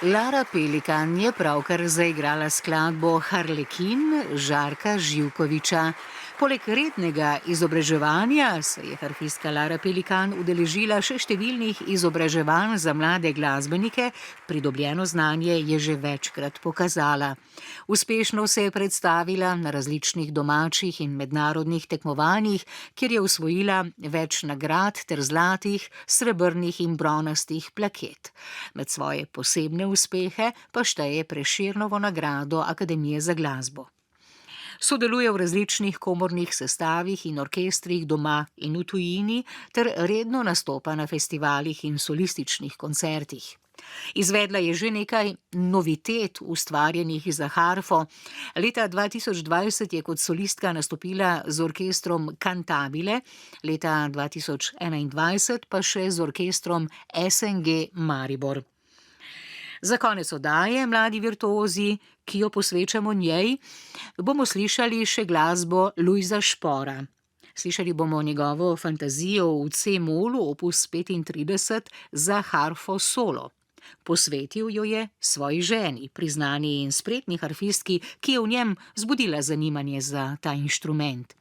Lara Pelikan je pravkar zaigrala skladbo Harlekin Žarka Živkoviča. Poleg rednega izobraževanja se je harfistka Lara Pelikan udeležila še številnih izobraževanj za mlade glasbenike, pridobljeno znanje je že večkrat pokazala. Uspešno se je predstavila na različnih domačih in mednarodnih tekmovanjih, kjer je osvojila več nagrad ter zlatih, srebrnih in bronastih plaket. Med svoje posebne uspehe pa šteje Prešernovo nagrado Akademije za glasbo. Sodeluje v različnih komornih sestavih in orkestrih doma in v tujini ter redno nastopa na festivalih in solističnih koncertih. Izvedla je že nekaj novitet ustvarjenih za harfo. Leta 2020 je kot solistka nastopila z orkestrom Cantabile, leta 2021 pa še z orkestrom SNG Maribor. Za konec oddaje Mladi virtuozi, ki jo posvečamo njej, bomo slišali še glasbo Lujza Špora. Slišali bomo njegovo fantazijo v C-molu opus 35 za harfo solo. Posvetil jo je svoji ženi, priznani in spretni harfistki, ki je v njem zbudila zanimanje za ta inštrument.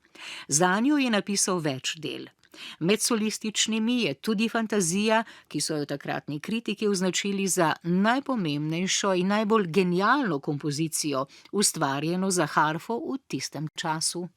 Zanjo je napisal več del. Med solističnimi je tudi fantazija, ki so jo takratni kritiki označili za najpomembnejšo in najbolj genialno kompozicijo, ustvarjeno za harfo v tistem času.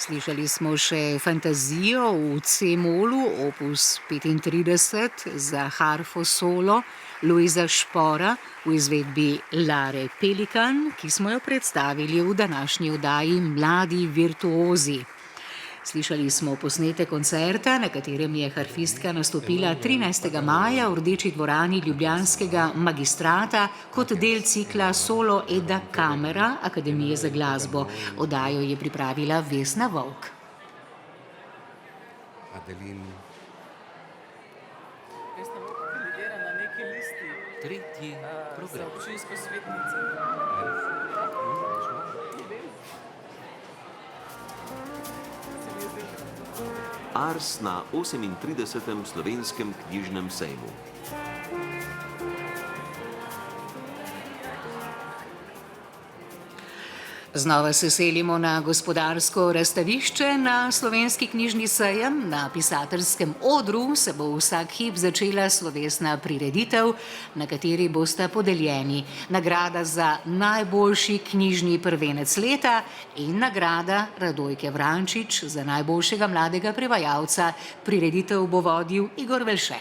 Slišali smo še fantazijo v C-molu, opus 35 za harfo solo Lojza Špora v izvedbi Lare Pelikan, ki smo jo predstavili v današnji oddaji Mladi virtuozi. Slišali smo posnetek koncerta, na katerem je harfistka nastopila 13. maja v Rdeči dvorani ljubljanskega magistrata kot del cikla Solo Edda Kamera Akademije za glasbo. Oddajo je pripravila Vesna Volk. Adelin. Vesna Volk kandidira na neki listi. Tretji program. Za občinsko svetnico. Ars na 38. slovenskem knjižnem sejmu. Znova se selimo na gospodarsko razstavišče na Slovenski knjižni sejem. Na pisateljskem odru se bo vsak hip začela slovesna prireditev, na kateri bosta podeljeni nagrada za najboljši knjižni prvenec leta in nagrada Radojke Vrančič za najboljšega mladega prevajalca. Prireditev bo vodil Igor Velše.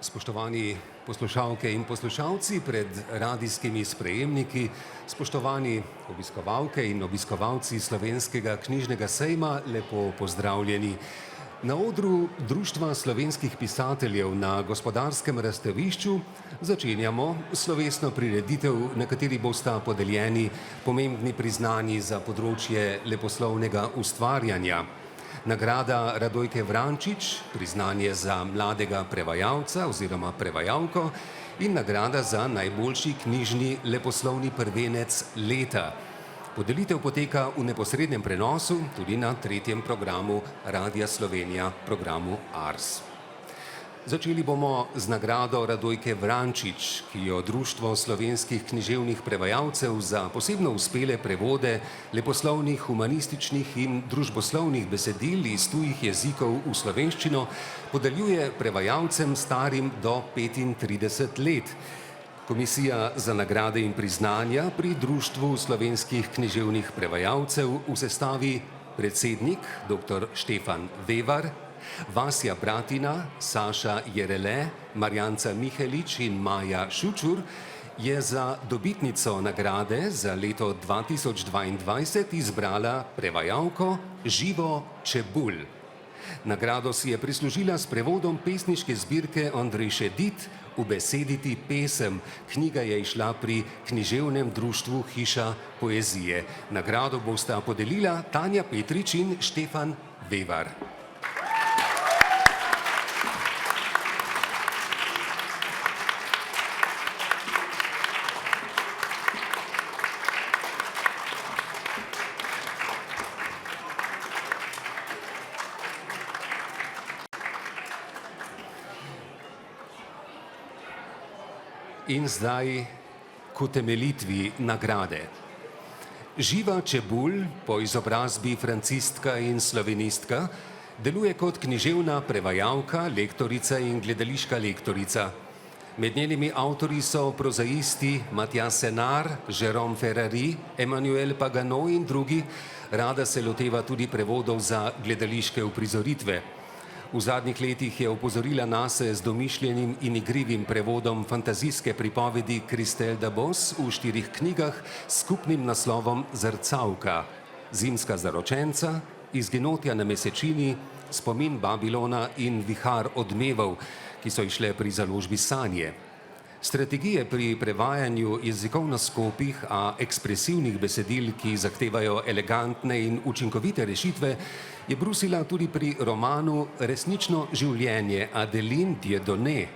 Spoštovani poslušalke in poslušalci pred radijskimi sprejemniki, spoštovani obiskovalke in obiskovalci Slovenskega knjižnega sejma, lepo pozdravljeni. Na odru Društva slovenskih pisateljev na gospodarskem razstavišču začenjamo slovesno prireditev, na kateri bosta podeljeni pomembni priznanji za področje leposlovnega ustvarjanja. Nagrada Radojke Vrančič, priznanje za mladega prevajalca oziroma prevajalko in nagrada za najboljši knjižni leposlovni prvenec leta. Podelitev poteka v neposrednem prenosu tudi na tretjem programu Radia Slovenija, programu Ars. Začeli bomo z nagrado Radojke Vrančič, ki jo Društvo slovenskih književnih prevajalcev za posebno uspele prevode leposlovnih, humanističnih in družboslovnih besedil iz tujih jezikov v slovenščino podeljuje prevajalcem starim do 35 let. Komisija za nagrade in priznanja pri Društvu slovenskih književnih prevajalcev v sestavi predsednik dr. Štefan Vevar, Vasja Bratina, Saša Jerele, Marjanca Mihelič in Maja Šučur je za dobitnico nagrade za leto 2022 izbrala prevajalko Živo Čebulj. Nagrado si je prislužila s prevodom pesniške zbirke Ondrej Šedit Ubesediti pesem. Knjiga je izšla pri književnem društvu Hiša poezije. Nagrado bosta podelila Tanja Petrič in Štefan Vevar. In zdaj k utemeljitvi nagrade. Živa Čebulj, po izobrazbi francistka in slovenistka, deluje kot književna prevajalka, lektorica in gledališka lektorica. Med njenimi avtorji so prozaisti Matjaž Senar, Jérôme Ferrari, Emmanuel Pagano in drugi. Rada se loteva tudi prevodov za gledališke uprizoritve. V zadnjih letih je opozorila nase z domišljenim in igrivim prevodom fantazijske pripovedi Christelle Dabos v 4 knjigah s skupnim naslovom Zrcalka, Zimska zaročenca, Izginotja na mesečini, Spomin Babilona in Vihar odmevov, ki so izšle pri založbi Sanje. Strategije pri prevajanju jezikovno skopih, a ekspresivnih besedil, ki zahtevajo elegantne in učinkovite rešitve, je brusila tudi pri romanu Resnično življenje Adeline Dieudonné.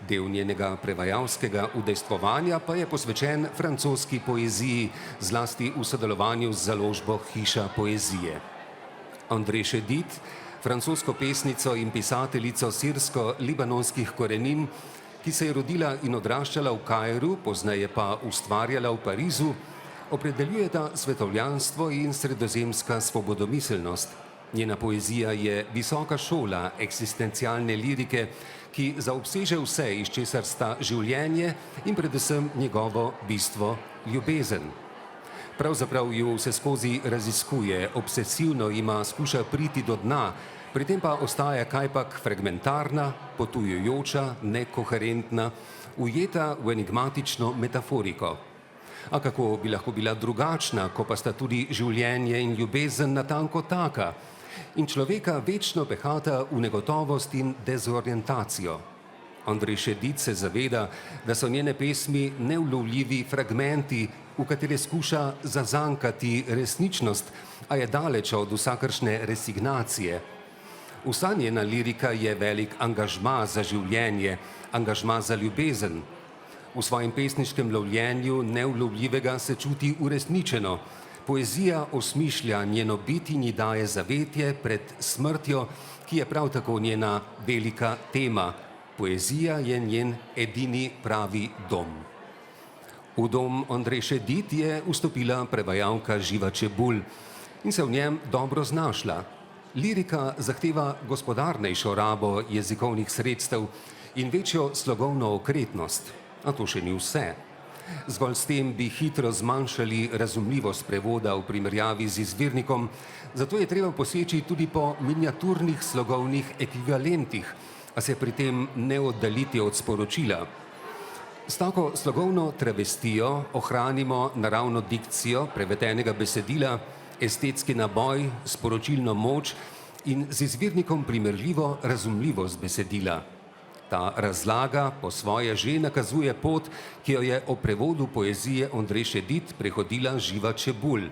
Del njenega prevajalskega udejstvovanja pa je posvečen francoski poeziji, zlasti v sodelovanju z založbo Hiša poezije. André Chédid, francosko pesnico in pisateljico sirsko-libanonskih korenin, ki se je rodila in odraščala v Kairu, pozneje pa ustvarjala v Parizu, opredeljujeta svetovljanstvo in sredozemska svobodomiselnost. Njena poezija je visoka šola eksistencialne lirike, ki zaobseže vse, iz česar sta življenje in predvsem njegovo bistvo ljubezen. Pravzaprav jo vseskozi raziskuje, obsesivno ima skuša priti do dna, pri tem pa ostaja kajpak fragmentarna, potujoča, nekoherentna, ujeta v enigmatično metaforiko. A kako bi lahko bila drugačna, ko pa sta tudi življenje in ljubezen natanko taka in človeka večno pehata v negotovost in dezorientacijo? André Chédid se zaveda, da so njene pesmi neulovljivi fragmenti, v katere skuša zazankati resničnost, a je daleč od vsakršne resignacije. Vsa njena lirika je velik angažma za življenje, angažma za ljubezen. V svojem pesniškem lovljenju neulovljivega se čuti uresničeno. Poezija osmišlja njeno biti in ji daje zavetje pred smrtjo, ki je prav tako njena velika tema. Poezija je njen edini pravi dom. V dom André Chédid je vstopila prevajalka Živa Čebulj in se v njem dobro znašla. Lirika zahteva gospodarnejšo rabo jezikovnih sredstev in večjo slogovno okretnost, a to še ni vse. Zgolj s tem bi hitro zmanjšali razumljivost prevoda v primerjavi z izvirnikom, zato je treba poseči tudi po miniaturnih slogovnih ekvivalentih, a se pri tem ne oddaljiti od sporočila. S tako slogovno travestijo ohranimo naravno dikcijo prevedenega besedila, estetski naboj, sporočilno moč in z izvirnikom primerljivo razumljivost besedila. Ta razlaga po svoje že nakazuje pot, ki jo je o prevodu poezije André Chédid prehodila Živa Čebulj.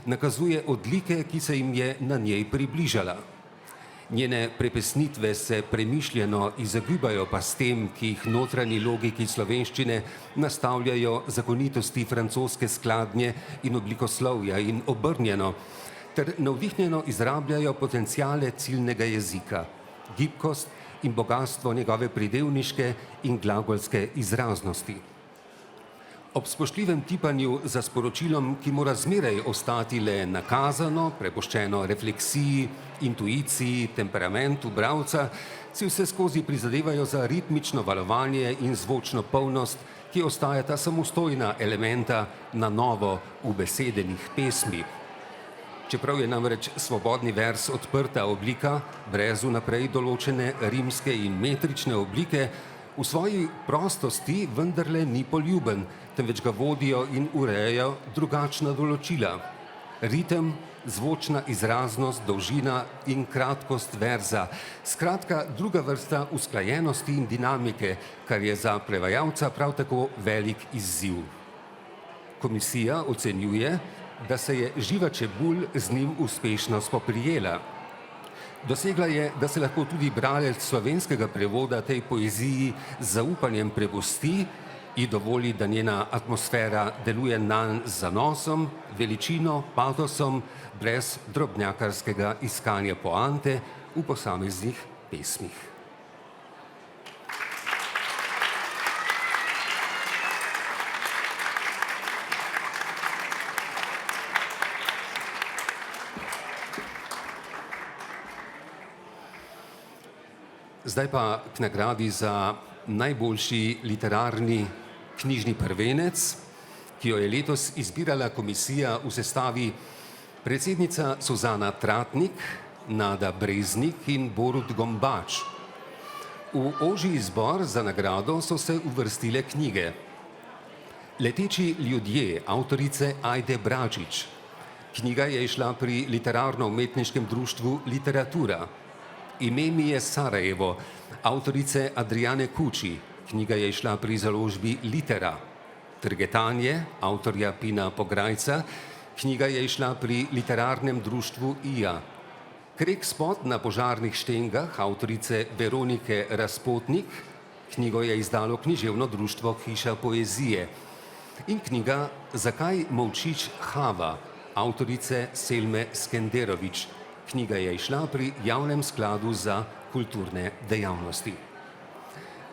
Nakazuje odlike, ki se jim je na njej približala. Njene prepesnitve se premišljeno izogibajo pa s tem, ki jih notranji logiki slovenščine nastavljajo zakonitosti francoske skladnje in oblikoslovja in obrnjeno, ter navdihnjeno izrabljajo potenciale ciljnega jezika, gibkost in bogatstvo njegove pridevniške in glagolske izraznosti. Ob spoštljivem tipanju za sporočilom, ki mora zmeraj ostati le nakazano, prepuščeno refleksiji, intuiciji, temperamentu bralca, si vse skozi prizadevajo za ritmično valovanje in zvočno polnost, ki ostajata samostojna elementa na novo ubesedenih pesmi. Čeprav je namreč svobodni vers odprta oblika, brez vnaprej določene rimske in metrične oblike, v svoji prostosti vendarle ni poljuben, temveč ga vodijo in urejajo drugačna določila. Ritem, zvočna izraznost, dolžina in kratkost verza. Skratka, druga vrsta usklajenosti in dinamike, kar je za prevajalca prav tako velik izziv. Komisija ocenjuje, da se je Živa Čebulj z njim uspešno spoprijela. Dosegla je, da se lahko tudi bralec slovenskega prevoda tej poeziji z zaupanjem prepusti in dovoli, da njena atmosfera deluje nanj z zanosom, veličino, patosom, brez drobnjakarskega iskanja poante v posameznih pesmih. Zdaj pa k nagradi za najboljši literarni knjižni prvenec, ki jo je letos izbirala komisija v sestavi predsednica Suzana Tratnik, Nada Breznik in Borut Gombač. V ožji izbor za nagrado so se uvrstile knjige Leteči ljudje avtorice Ajde Bračič. Knjiga je izšla pri Literarno-umetniškem društvu Literatura. Ime mi je Sarajevo avtorice Adriane Kuči. Knjiga je izšla pri založbi Litera. Trgetanje avtorja Pina Pograjca. Knjiga je izšla pri Literarnem društvu IA. Krek spod na požarnih štengah avtorice Veronike Razpotnik. Knjigo je izdalo književno društvo Hiša poezije. In knjiga Zakaj molčič Hava avtorice Selme Skenderovič. Knjiga je izšla pri Javnem skladu za kulturne dejavnosti.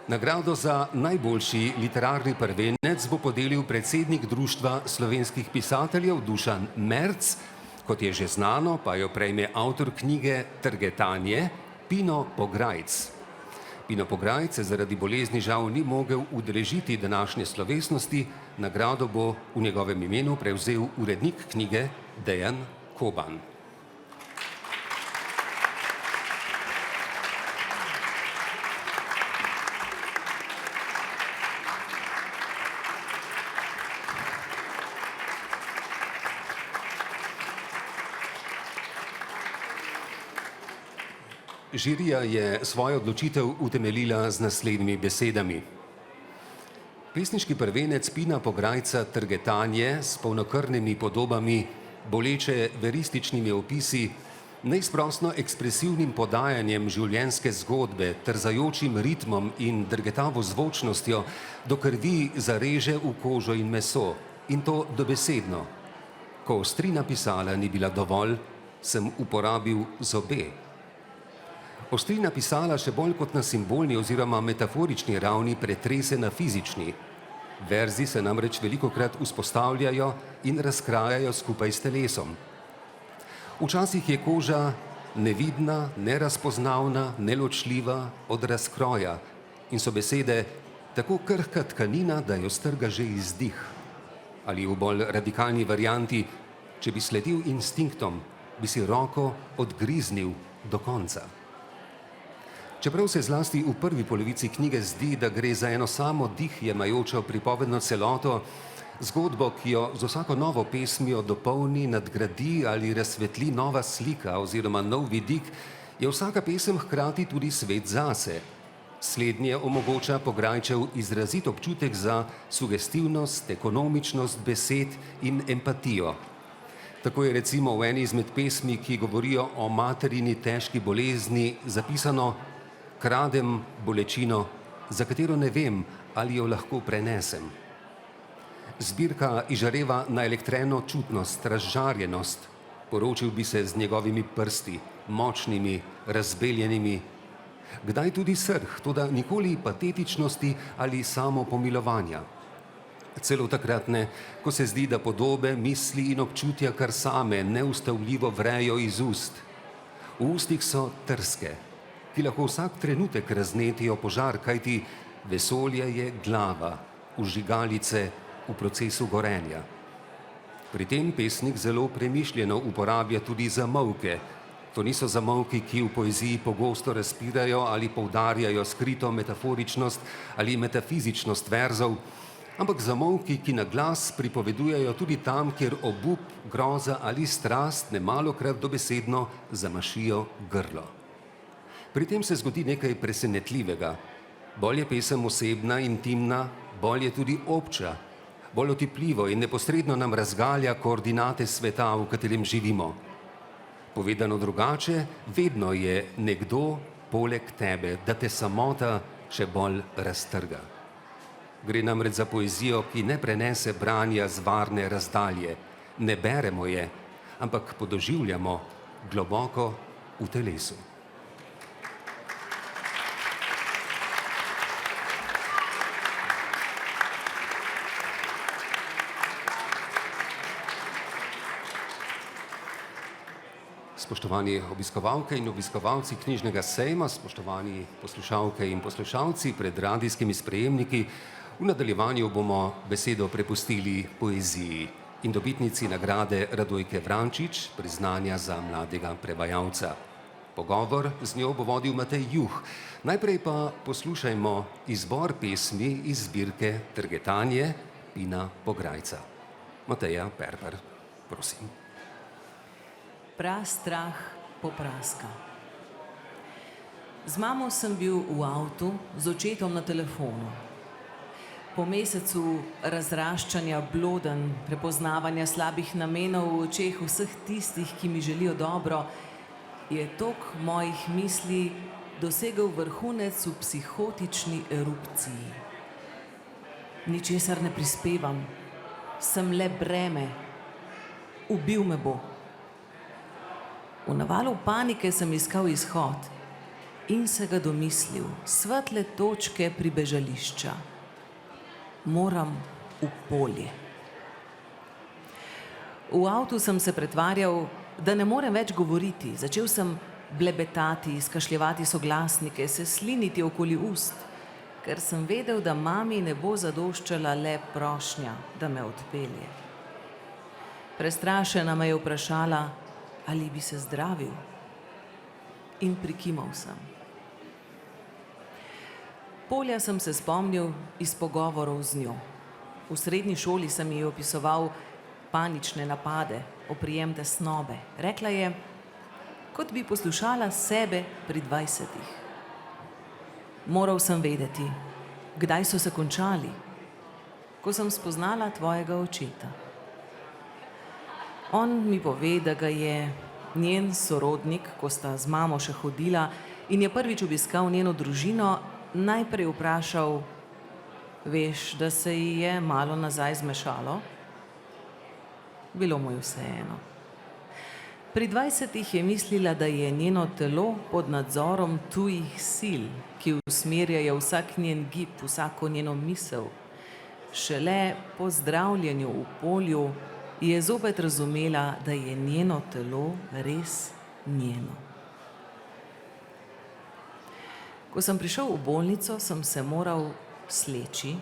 Nagrado za najboljši literarni prvenec bo podelil predsednik Društva slovenskih pisateljev Dušan Merc, kot je že znano, pa jo prejme avtor knjige Trgetanje Pino Pograjc. Pino Pograjc se zaradi bolezni žal ni mogel udeležiti današnje slovesnosti, nagrado bo v njegovem imenu prevzel urednik knjige Dejan Koban. Žirija je svojo odločitev utemeljila z naslednjimi besedami. Pesniški prvenec Pina Pograjca Trgetanje s polnokrvnimi podobami, boleče verističnimi opisi, neizprosno ekspresivnim podajanjem življenjske zgodbe, trzajočim ritmom in drgetavo zvočnostjo do krvi zareže v kožo in meso, in to dobesedno. Ko ostrina pisala ni bila dovolj, sem uporabil zobe. Ostrina pisala še bolj kot na simbolni oziroma metaforični ravni pretrese na fizični. Verzi se namreč velikokrat vzpostavljajo in razkrajajo skupaj s telesom. Včasih je koža nevidna, nerazpoznavna, neločljiva od razkroja in so besede tako krhka tkanina, da jo strga že izdih. Ali v bolj radikalni varianti, če bi sledil instinktom, bi si roko odgriznil do konca. Čeprav se zlasti v prvi polovici knjige zdi, da gre za eno samo dih jemajočo pripovedno celoto, zgodbo, ki jo z vsako novo pesmijo dopolni, nadgradi ali razsvetli nova slika oziroma nov vidik, je vsaka pesem hkrati tudi svet zase. Slednje omogoča Pograjčev izrazit občutek za sugestivnost, ekonomičnost besed in empatijo. Tako je recimo v eni izmed pesmi, ki govorijo o materini težki bolezni, zapisano: Kradem bolečino, za katero ne vem, ali jo lahko prenesem. Zbirka izžareva naelektreno čutnost, razžarjenost. Poročil bi se z njegovimi prsti, močnimi, razbeljenimi. Kdaj tudi srh, toda nikoli patetičnosti ali samopomilovanja. Celo takrat ne, ko se zdi, da podobe, misli in občutja kar same neustavljivo vrejo iz ust. V ustih so trske, ki lahko vsak trenutek raznetijo požar, kajti vesolje je glava, vžigalice v procesu gorenja. Pri tem pesnik zelo premišljeno uporablja tudi zamolke. To niso zamolki, ki v poeziji pogosto razpirajo ali poudarjajo skrito metaforičnost ali metafizičnost verzov, ampak zamolki, ki na glas pripovedujejo tudi tam, kjer obup, groza ali strast nemalokrat dobesedno zamašijo grlo. Pri tem se zgodi nekaj presenetljivega. Bolj je pesem osebna, intimna, bolj je tudi obča, bolj otipljivo in neposredno nam razgalja koordinate sveta, v katerem živimo. Povedano drugače, vedno je nekdo poleg tebe, da te samota še bolj raztrga. Gre namreč za poezijo, ki ne prenese branja z varne razdalje. Ne beremo je, ampak podoživljamo globoko v telesu. Spoštovani obiskovalke in obiskovalci knjižnega sejma, spoštovani poslušalke in poslušalci pred radijskimi sprejemniki, v nadaljevanju bomo besedo prepustili poeziji in dobitnici nagrade Radojke Vrančič, priznanja za mladega prevajalca. Pogovor z njo bo vodil Matej Juh. Najprej pa poslušajmo izbor pesmi iz zbirke Trgetanje Pina Pograjca. Mateja Perper, prosim. Prastrah popraska. Z mamo sem bil v avtu, z očetom na telefonu. Po mesecu razraščanja blodenj, prepoznavanja slabih namenov v očeh vseh tistih, ki mi želijo dobro, je tok mojih misli dosegel vrhunec v psihotični erupciji. Ničesar ne prispevam, sem le breme, ubil me bo. V navalu panike sem iskal izhod in se ga domislil, svetle točke pribežališča. Moram v polje. V avtu sem se pretvarjal, da ne morem več govoriti. Začel sem blebetati, izkašljevati soglasnike, se sliniti okoli ust, ker sem vedel, da mami ne bo zadoščala le prošnja, da me odpelje. Prestrašena me je vprašala, ali bi se zdravil, in prikimal sem. Polja sem se spomnil iz pogovorov z njo. V srednji šoli sem ji opisoval panične napade, oprijem tesnobe. Rekla je, kot bi poslušala sebe pri 20-ih. Moral sem vedeti, kdaj so se končali, ko sem spoznala tvojega očeta. On mi pove, da ga je njen sorodnik, ko sta z mamo še hodila in je prvič obiskal njeno družino, najprej vprašal, veš, da se ji je malo nazaj zmešalo? Bilo mu je vseeno. Pri 20-ih je mislila, da je njeno telo pod nadzorom tujih sil, ki usmerjajo vsak njen gib, vsako njeno misel. Šele po zdravljenju v polju je zopet razumela, da je njeno telo res njeno. Ko sem prišel v bolnico, sem se moral sleči,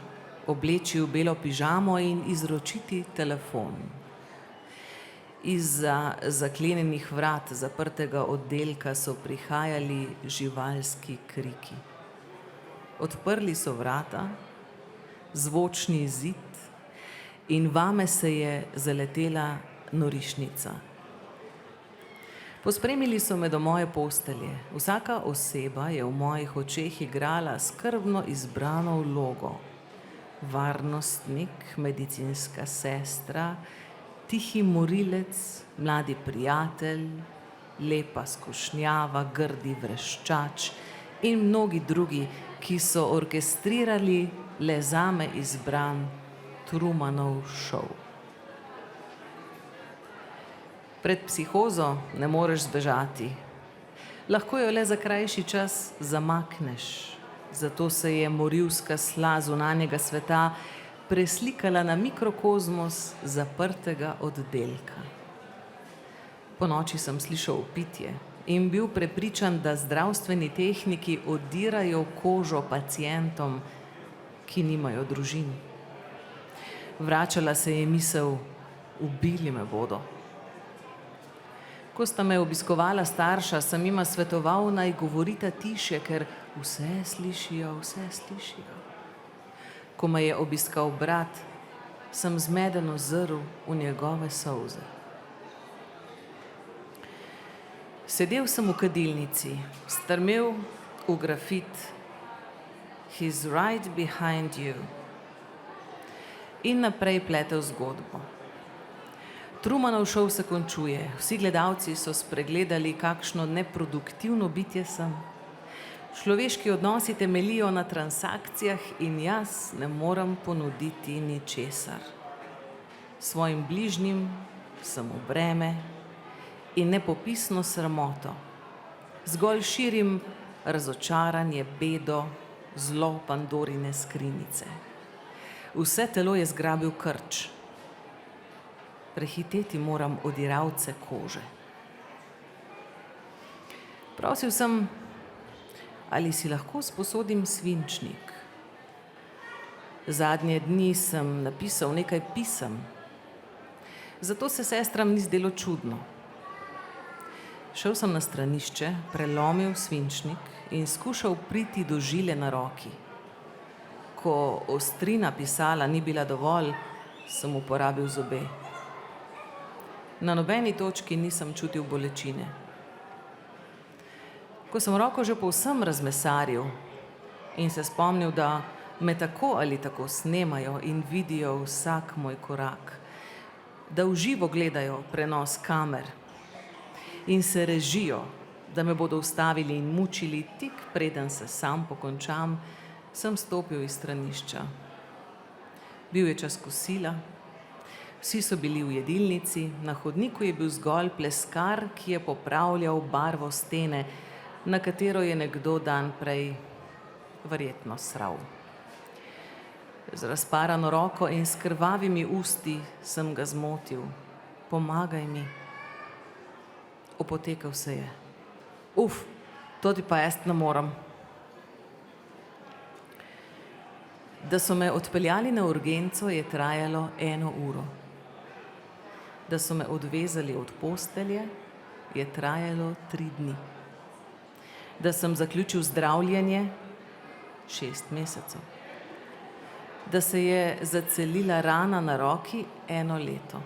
obleči v belo pižamo in izročiti telefon. Izza zaklenjenih vrat zaprtega oddelka so prihajali živalski kriki. Odprli so vrata, zvočni zid, in vame se je zaletela norišnica. Pospremili so me do moje postelje. Vsaka oseba je v mojih očeh igrala skrbno izbrano vlogo. Varnostnik, medicinska sestra, tihi morilec, mladi prijatelj, lepa skušnjava, grdi vreščač in mnogi drugi, ki so orkestrirali le zame izbran Trumanov šov. Pred psihozo ne moreš zbežati. Lahko jo le za krajši čas zamakneš. Zato se je morilska sla zunanjega sveta preslikala na mikrokozmos zaprtega oddelka. Ponoči sem slišal vpitje in bil prepričan, da zdravstveni tehniki odirajo kožo pacientom, ki nimajo družin. Vračala se je misel, ubili me bodo. Ko sta me obiskovala starša, sem jima svetoval, naj govorita tiše, ker vse slišijo, vse slišijo. Ko me je obiskal brat, sem zmedeno zrl v njegove solze. Sedel sem v kadilnici, strmel v grafit He's right behind you in naprej pletel zgodbo. Trumanov šov se končuje. Vsi gledalci so spregledali, kakšno neproduktivno bitje sem. Človeški odnosi temeljijo na transakcijah in jaz ne morem ponuditi ničesar. Svojim bližnjim sem v breme in nepopisno sramoto. Zgolj širim razočaranje, bedo, zlo Pandorine skrinjice. Vse telo je zgrabil krč. Prehiteti moram odiralce kože. Prosil sem, ali si lahko sposodim svinčnik. Zadnje dni sem napisal nekaj pisem, zato se sestram ni zdelo čudno. Šel sem na stranišče, prelomil svinčnik in skušal priti do žile na roki. Ko ostrina pisala ni bila dovolj, sem uporabil zobe. Na nobeni točki nisem čutil bolečine. Ko sem roko že povsem razmesaril in se spomnil, da me tako ali tako snemajo in vidijo vsak moj korak, da v živo gledajo prenos kamer in se režijo, da me bodo ustavili in mučili tik preden se sam pokončam, sem stopil iz stranišča. Bil je čas kosila, vsi so bili v jedilnici, na hodniku je bil zgolj pleskar, ki je popravljal barvo stene, na katero je nekdo dan prej verjetno sral. Z razparano roko in s krvavimi usti sem ga zmotil. Pomagaj mi. Opotekel se je. To ti pa jaz ne morem. Da so me odpeljali na urgenco, je trajalo 1 uro. Da so me odvezali od postelje, je trajalo 3 dni. Da sem zaključil zdravljenje, 6 mesecev. Da se je zacelila rana na roki, 1 leto.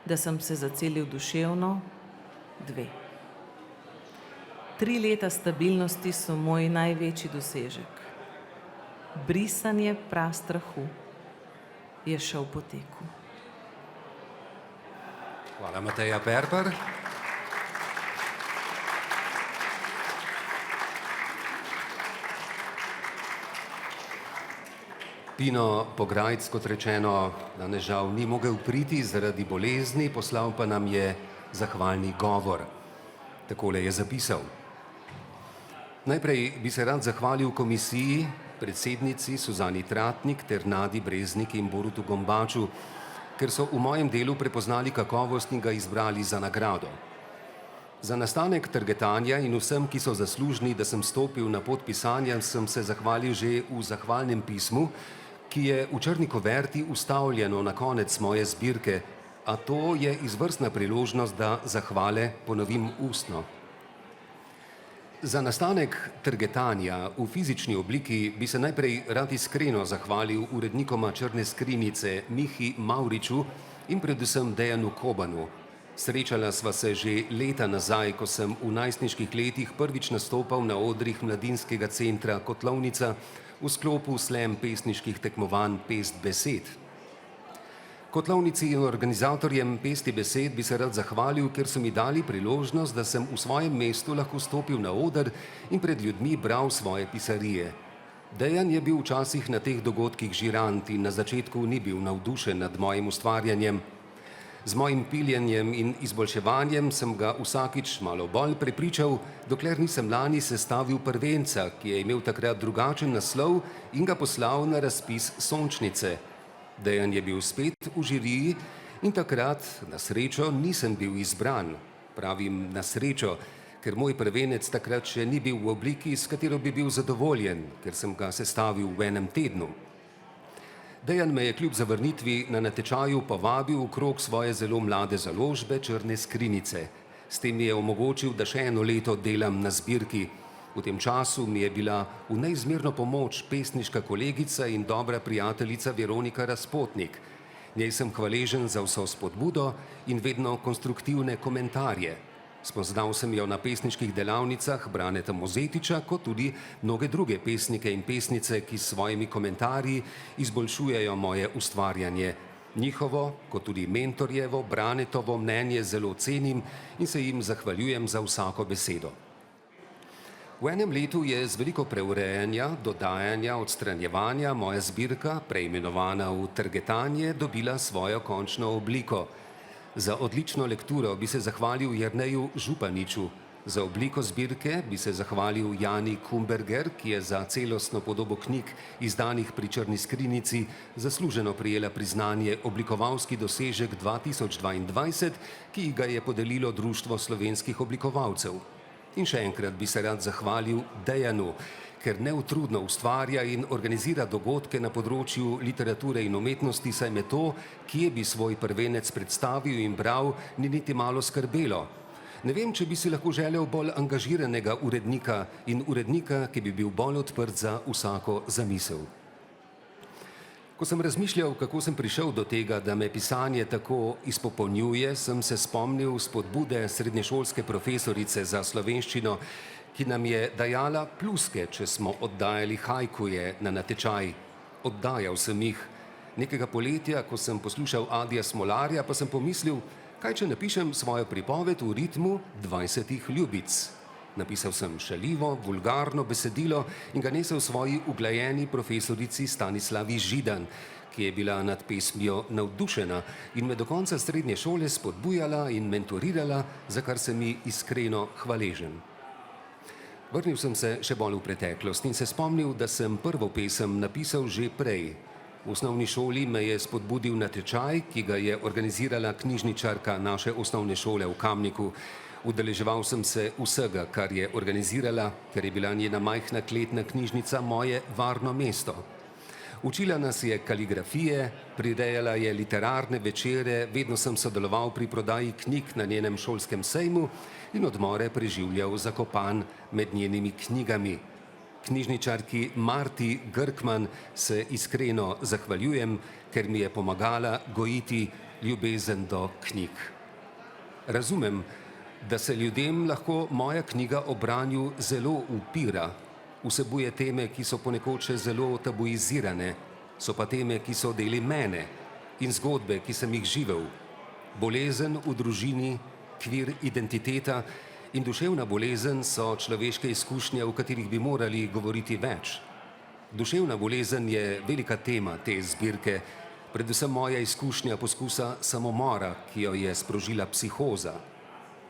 Da sem se zacelil duševno, 2. 3 leta stabilnosti so moj največji dosežek. Brisanje prastrahu je šel po teku. Hvala, Mateja Perper. Pino Pograjc, kot rečeno, danes žal ni mogel priti zaradi bolezni, poslal pa nam je zahvalni govor. Takole je zapisal. Najprej bi se rad zahvalil komisiji, predsednici Suzani Tratnik ter Nadi Breznik in Borutu Gombaču, ker so v mojem delu prepoznali kakovost in ga izbrali za nagrado. Za nastanek targetanja in vsem, ki so zaslužni, da sem stopil na pot pisanja, sem se zahvalil že v zahvalnem pismu, ki je v črni kuverti vstavljeno na konec moje zbirke, a to je izvrstna priložnost, da zahvale ponovim ustno. Za nastanek targetanja v fizični obliki bi se najprej rad iskreno zahvalil urednikoma Črne skrinjice Mihi Mavriču in predvsem Dejanu Kobanu. Srečala sva se že leta nazaj, ko sem v najstniških letih prvič nastopal na odrih mladinskega centra Kotlovnica v sklopu slam pesniških tekmovanj Pest besed. Kotlovnici in organizatorjem Pesti besed bi se rad zahvalil, ker so mi dali priložnost, da sem v svojem mestu lahko stopil na oder in pred ljudmi bral svoje pisarije. Dejan je bil včasih na teh dogodkih žirant in na začetku ni bil navdušen nad mojim ustvarjanjem. Z mojim piljenjem in izboljševanjem sem ga vsakič malo bolj prepričal, dokler nisem lani sestavil prvenca, ki je imel takrat drugačen naslov in ga poslal na razpis Sončnice. Dejan je bil spet v žiriji in takrat, na srečo, nisem bil izbran. Pravim na srečo, ker moj prvenec takrat še ni bil v obliki, s katero bi bil zadovoljen, ker sem ga sestavil v 1 tednu. Dejan me je kljub zavrnitvi na natečaju povabil v krog svoje zelo mlade založbe Črne skrinjice. S tem mi je omogočil, da še 1 leto delam na zbirki. V tem času mi je bila v neizmerno pomoč pesniška kolegica in dobra prijateljica Veronika Razpotnik. Njej sem hvaležen za vso spodbudo in vedno konstruktivne komentarje. Spoznal sem jo na pesniških delavnicah Braneta Mozetiča, kot tudi mnoge druge pesnike in pesnice, ki s svojimi komentarji izboljšujejo moje ustvarjanje. Njihovo, kot tudi mentorjevo, Branetovo mnenje zelo cenim in se jim zahvaljujem za vsako besedo. V 1 letu je z veliko preurejanja, dodajanja, odstranjevanja moja zbirka, preimenovana v Targetanje, dobila svojo končno obliko. Za odlično lekturo bi se zahvalil Jerneju Županiču. Za obliko zbirke bi se zahvalil Jani Kumberger, ki je za celostno podobo knjig, izdanih pri Črni skrinjici, zasluženo prejela priznanje Oblikovalski dosežek 2022, ki ga je podelilo Društvo slovenskih oblikovalcev. In še enkrat bi se rad zahvalil Dejanu, ker neutrudno ustvarja in organizira dogodke na področju literature in umetnosti, saj me to, kje bi svoj prvenec predstavil in bral, ni niti malo skrbelo. Ne vem, če bi si lahko želel bolj angažiranega urednika in urednika, ki bi bil bolj odprt za vsako zamisel. Ko sem razmišljal, kako sem prišel do tega, da me pisanje tako izpopolnjuje, sem se spomnil spodbude srednješolske profesorice za slovenščino, ki nam je dajala pluske, če smo oddajali hajkuje na natečaj. Oddajal sem jih. Nekega poletja, ko sem poslušal Adija Smolarja, pa sem pomislil, kaj če napišem svojo pripoved v ritmu 20 ljubic. Napisal sem šaljivo, vulgarno besedilo in ga nesel svoji uglajeni profesorici Stanislavi Židan, ki je bila nad pesmijo navdušena in me do konca srednje šole spodbujala in mentorirala, za kar sem ji iskreno hvaležen. Vrnil sem se še bolj v preteklost in se spomnil, da sem prvo pesem napisal že prej. V osnovni šoli me je spodbudil natečaj, ki ga je organizirala knjižničarka naše osnovne šole v Kamniku. Udeleževal sem se vsega, kar je organizirala, ker je bila njena majhna kletna knjižnica moje varno mesto. Učila nas je kaligrafije, prirejala je literarne večere, vedno sem sodeloval pri prodaji knjig na njenem šolskem sejmu in odmore preživljal zakopan med njenimi knjigami. Knjižničarki Marti Grkman se iskreno zahvaljujem, ker mi je pomagala gojiti ljubezen do knjig. Razumem, da se ljudem lahko moja knjiga o branju zelo upira. Vsebuje teme, ki so ponekod še zelo tabuizirane, so pa teme, ki so deli mene in zgodbe, ki sem jih živel. Bolezen v družini, kvir identiteta in duševna bolezen so človeške izkušnje, o katerih bi morali govoriti več. Duševna bolezen je velika tema te zbirke, predvsem moja izkušnja poskusa samomora, ki jo je sprožila psihoza.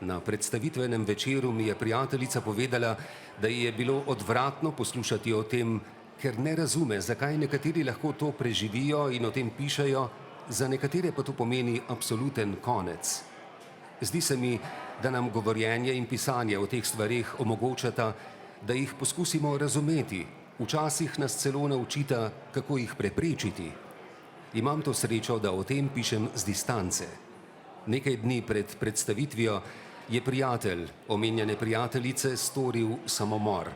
Na predstavitvenem večeru mi je prijateljica povedala, da ji je bilo odvratno poslušati o tem, ker ne razume, zakaj nekateri lahko to preživijo in o tem pišejo, za nekatere pa to pomeni absoluten konec. Zdi se mi, da nam govorjenje in pisanje o teh stvareh omogočata, da jih poskusimo razumeti. Včasih nas celo naučita, kako jih preprečiti. Imam to srečo, da o tem pišem z distance. Nekaj dni pred predstavitvijo je prijatelj omenjene prijateljice storil samomor.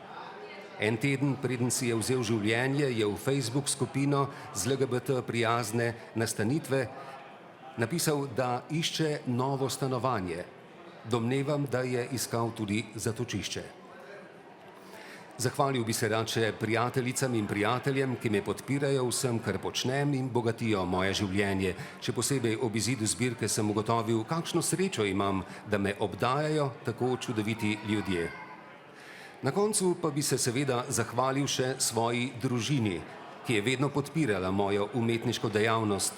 En teden, preden si je vzel življenje, je v Facebook skupino z LGBT prijazne nastanitve napisal, da išče novo stanovanje. Domnevam, da je iskal tudi zatočišče. Zahvalil bi se rad še prijateljicam in prijateljem, ki me podpirajo vsem, kar počnem in bogatijo moje življenje. Še posebej ob izidu zbirke sem ugotovil, kakšno srečo imam, da me obdajajo tako čudoviti ljudje. Na koncu pa bi se seveda zahvalil še svoji družini, ki je vedno podpirala mojo umetniško dejavnost.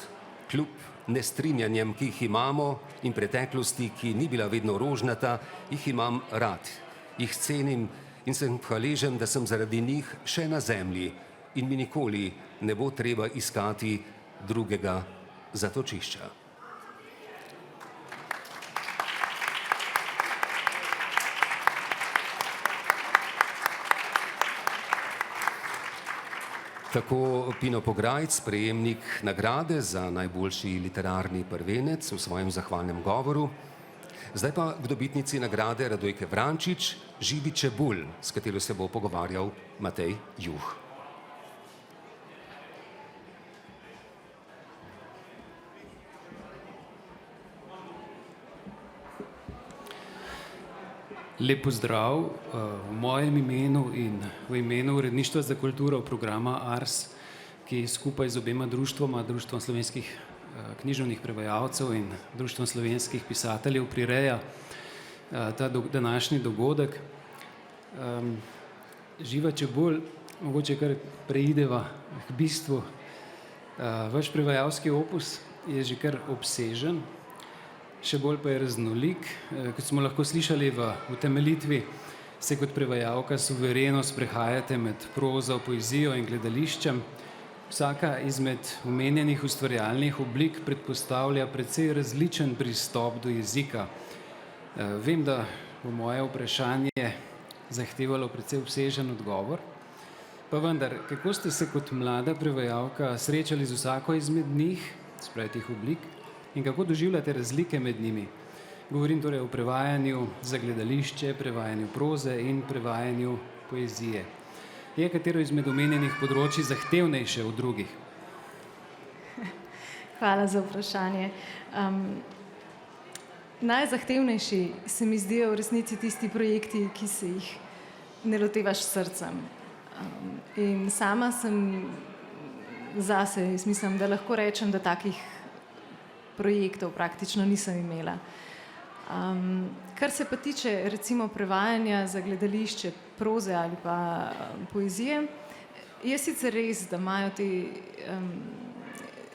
Kljub nestrinjanjem, ki jih imamo, in preteklosti, ki ni bila vedno rožnata, jih imam rad, jih cenim in sem hvaležen, da sem zaradi njih še na zemlji in mi nikoli ne bo treba iskati drugega zatočišča. Tako Pino Pograjc, prejemnik nagrade za najboljši literarni prvenec v svojem zahvalnem govoru. Zdaj pa k dobitnici nagrade Radojke Vrančič, Živi čebulj, s katero se bo pogovarjal Matej Juh. Lep pozdrav v mojem imenu in v imenu Uredništva za kulturo programa ARS, ki skupaj z obema društvoma, Društvom slovenskih književnih prevajalcev in Društvom slovenskih pisateljev prireja ta današnji dogodek. Živa čebulj, mogoče kar preideva k bistvu. Vaš prevajalski opus je že kar obsežen, še bolj pa je raznolik. Kot smo lahko slišali v utemeljitvi, se kot prevajalka suvereno sprehajate med prozo, poezijo in gledališčem. Vsaka izmed omenjenih ustvarjalnih oblik predpostavlja precej različen pristop do jezika. Vem, da bo moje vprašanje zahtevalo precej obsežen odgovor. Pa vendar, kako ste se kot mlada prevajalka srečali z vsako izmed njih, se pravi teh oblik, in kako doživljate razlike med njimi? Govorim torej o prevajanju za gledališče, prevajanju proze in prevajanju poezije. Je katero izmed omenjenih področji zahtevnejše od drugih? Hvala za vprašanje. Najzahtevnejši se mi zdijo v resnici tisti projekti, ki se jih ne lotevaš s srcem. In sama sem zase, jaz mislim, da lahko rečem, da takih projektov praktično nisem imela. Kar se pa tiče recimo prevajanja za gledališče, proze ali pa poezije, je sicer res, da imajo te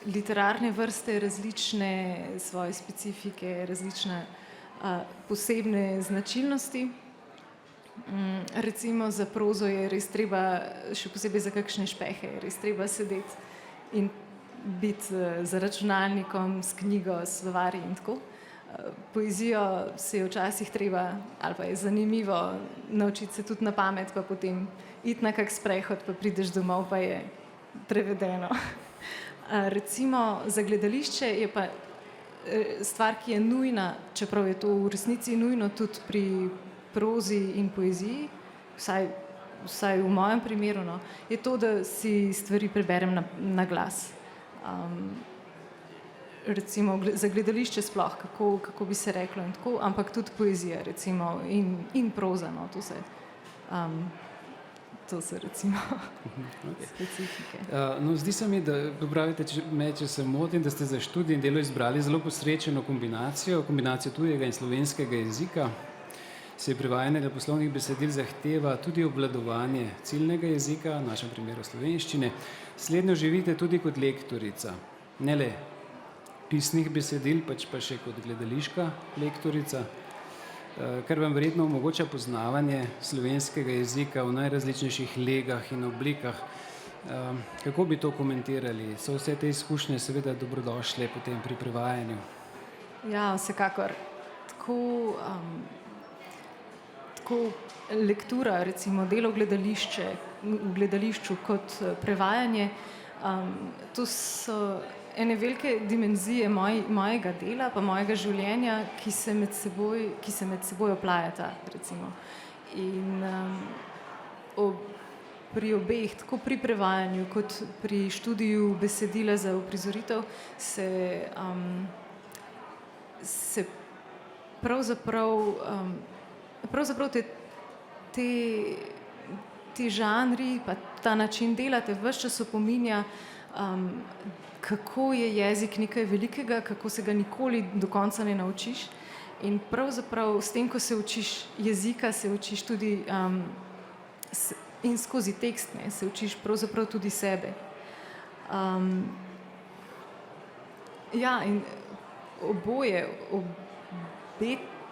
literarne vrste različne svoje specifike, različne posebne značilnosti. Recimo za prozo je res treba, še posebej za kakšne špehe, je res treba sedeti in biti za računalnikom, s knjigo, s slovarji in tako. Poezijo se je včasih treba, ali pa je zanimivo naučiti se tudi na pamet, pa potem iti na kak sprehod, pa prideš domov, pa je prevedeno. Recimo za gledališče je pa stvar, ki je nujna, čeprav je to v resnici nujno tudi pri prozi in poeziji, vsaj v mojem primeru, no, je to, da si stvari preberem na glas. Recimo za gledališče sploh, kako bi se reklo in tako, ampak tudi poezija recimo in proza, no, to so recimo specifike. No, zdi se mi, da popravite me, če se motim, da ste za študij in delo izbrali zelo posrečeno kombinacijo tujega in slovenskega jezika. Se prevajanje leposlovnih besedil zahteva tudi obvladovanje ciljnega jezika, v našem primeru slovenščine. Slednjo živite tudi kot lektorica, ne le pisnih besedil, pač pa še kot gledališka lektorica, kar vam verjetno omogoča poznavanje slovenskega jezika v najrazličnejših legah in oblikah. Kako bi to komentirali? So vse te izkušnje seveda dobrodošle potem pri prevajanju? Ja, vsekakor. Tako lektura, recimo delo v gledališču kot prevajanje, to so ene velike dimenzije mojega dela pa mojega življenja, ki se med seboj oplajata, recimo. In pri obeh, tako pri prevajanju kot pri študiju besedila za uprizoritev, se pravzaprav ti žanri pa ta način dela te ves čas opominja, kako je jezik nekaj velikega, kako se ga nikoli do konca ne naučiš. In pravzaprav s tem, ko se učiš jezika, se učiš tudi in skozi tekst, ne, se učiš pravzaprav tudi sebe. Ja, in obe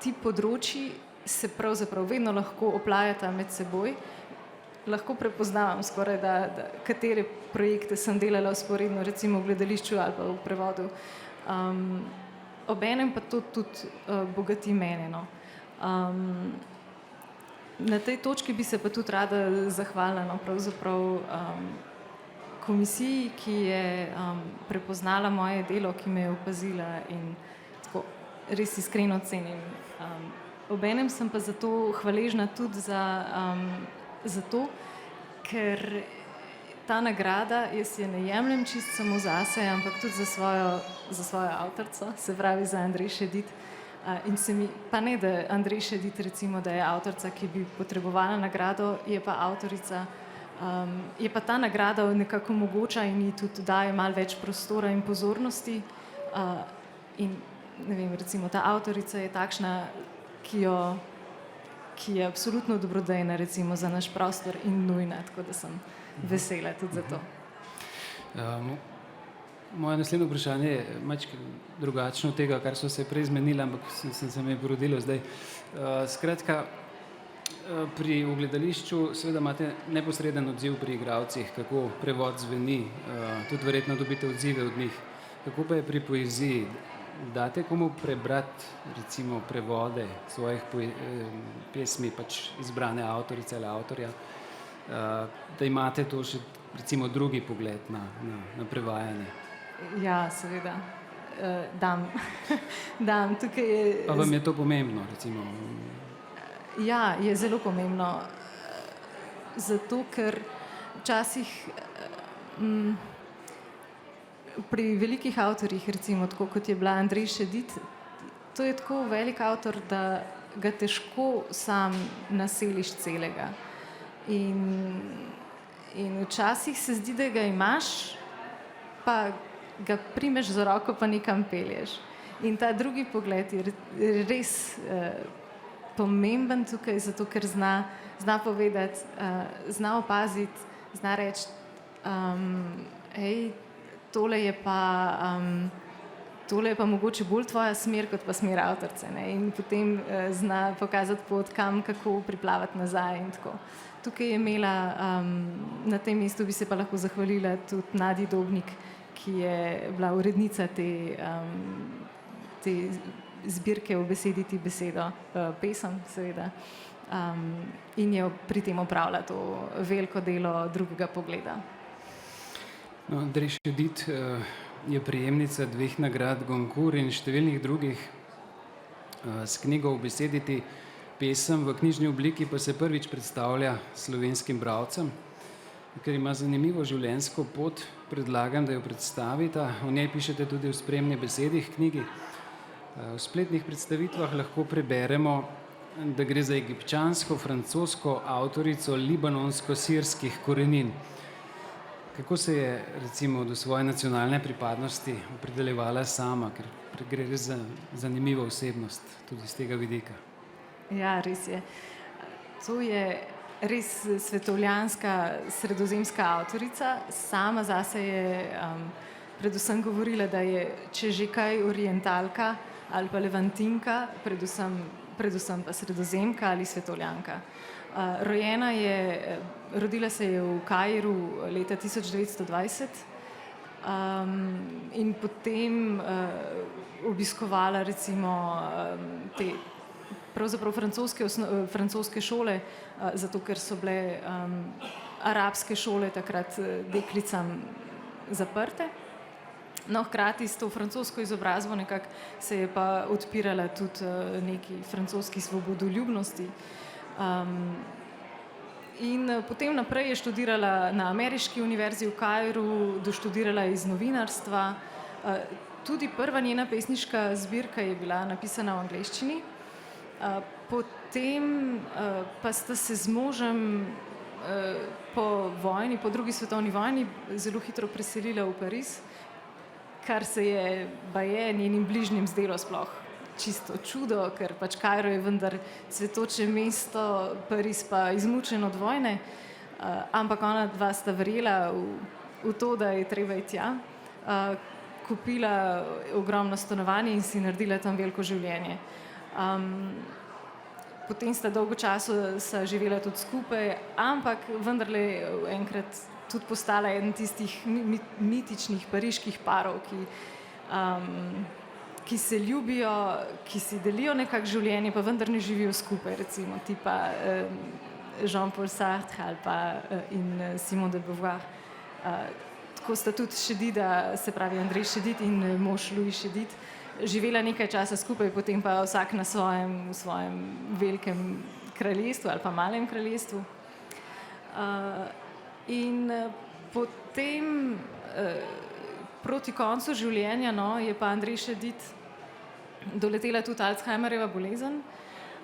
ti področji se pravzaprav vedno lahko oplajata med seboj. Lahko prepoznavam skoraj, da katere projekte sem delala vzporedno, recimo v gledališču ali pa v prevodu. Obenem pa to tudi bogati mene, no. Na tej točki bi se pa tudi rada zahvalila, no, pravzaprav komisiji, ki je prepoznala moje delo, ki me je opazila in tako res iskreno cenim. Obenem sem pa zato hvaležna tudi zato, ker ta nagrada, jaz je ne jemljem čisto samo zase, ampak tudi za svojo avtorico, se pravi za Andrej Šedit. In se mi, pa ne, da Andrej Šedit recimo, da je avtorica, ki bi potrebovala nagrado, je pa avtorica, je pa ta nagrada nekako mogoča in ji tudi daje malo več prostora in pozornosti. In ne vem, recimo ta avtorica je takšna, ki je absolutno dobrodejna recimo za naš prostor in nujna, tako da sem vesela tudi za to. Moje naslednje vprašanje je malce drugačno od tega, kar so se prej zmenili, ampak se mi je porodilo zdaj. Skratka, pri gledališču seveda imate neposreden odziv pri igralcih, kako prevod zveni, tudi verjetno dobite odzive od njih. Kako pa je pri poeziji? date komu prebrati recimo prevode svojih pesmi, pač izbrane avtorice ali avtorja, da imate to še recimo drugi pogled na prevajanje? Ja, seveda. Dam. Dam. Tukaj je... Pa vam je to pomembno, recimo? Ja, je zelo pomembno. Zato, ker včasih pri velikih avtorjih, recimo tako kot je bila Andrej Šedit, to je tako velik avtor, da ga težko sam naseliš celega. In včasih se zdi, da ga imaš, pa ga primeš za roko, pa nekam pelješ. In ta drugi pogled je res pomemben tukaj, zato ker zna povedati, zna opaziti, zna reči, hej, tole je pa mogoče bolj tvoja smer, kot pa smer avtorice, ne? In potem zna pokazati pot, kam, kako priplavati nazaj in tako. Tukaj je imela, na tem mestu bi se pa lahko zahvalila tudi Nadi Dobnik, ki je bila urednica te zbirke Ubesediti besedo, pesem seveda, in je pri tem opravila to veliko delo drugega pogleda. No, Andrej Šedit je prejemnica 2 nagrad Goncourt in številnih drugih. S knjigo Ubesediti pesem v knjižni obliki pa se prvič predstavlja slovenskim bralcem. Ker ima zanimivo življenjsko pot, predlagam, da jo predstavita. O njej pišete tudi v spremni besedi v knjigi. V spletnih predstavitvah lahko preberemo, da gre za egipčansko-francosko avtorico libanonsko-sirskih korenin. Kako se je recimo do svoje nacionalne pripadnosti opredeljevala sama, ker gre res za zanimivo osebnost tudi z tega vidika? Ja, res je. To je res svetovljanska sredozemska avtorica. Sama zase je predvsem govorila, da je, če že kaj, orientalka ali pa levantinka, predvsem pa sredozemka ali svetovljanka. Rodila se je v Kairu leta 1920 in potem obiskovala recimo te pravzaprav francoske šole, zato ker so bile arabske šole takrat deklicam zaprte. No, hkrati s to francosko izobrazbo nekako se je pa odpirala tudi neki francoski svobodoljubnosti. In potem naprej je študirala na ameriški univerzi v Kairu, doštudirala iz novinarstva. Tudi prva njena pesniška zbirka je bila napisana v angleščini. Potem pa sta se z možem po vojni, po drugi svetovni vojni zelo hitro preselila v Pariz, kar se je baje njenim bližnjim zdelo sploh čisto čudo, ker pač Kairo je vendar cvetoče mesto, Pariz pa izmučen od vojne, ampak ona dva sta verjela v to, da je treba iti tja. Kupila ogromno stanovanje in si naredila tam veliko življenje. Potem sta dolgo časa živela tudi skupaj, ampak vendarle enkrat tudi postala eden tistih mitičnih pariških parov, ki se ljubijo, ki si delijo nekako življenje, pa vendar ne živijo skupaj, recimo tipa Jean-Paul Sartre ali pa in Simone de Beauvoir. Tako sta tudi Šedida, se pravi Andrej Šedit in mož Louis Šedit, živela nekaj časa skupaj, potem pa vsak na svojem velikem kraljestvu ali pa malem kraljestvu. In potem proti koncu življenja je pa Andrej Šedit doletela tudi Alzheimerjeva bolezen,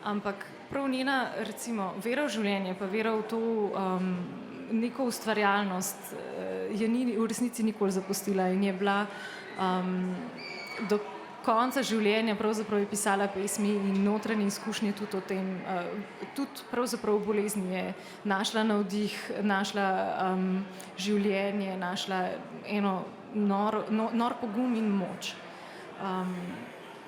ampak prav njena recimo vera v življenje, pa vera v to neko ustvarjalnost je ni v resnici nikoli zapustila in je bila do konca življenja pravzaprav je pisala pesmi in notranje izkušnje tudi o tem, tudi pravzaprav v bolezni je našla navdih, našla življenje, našla eno nor pogum in moč.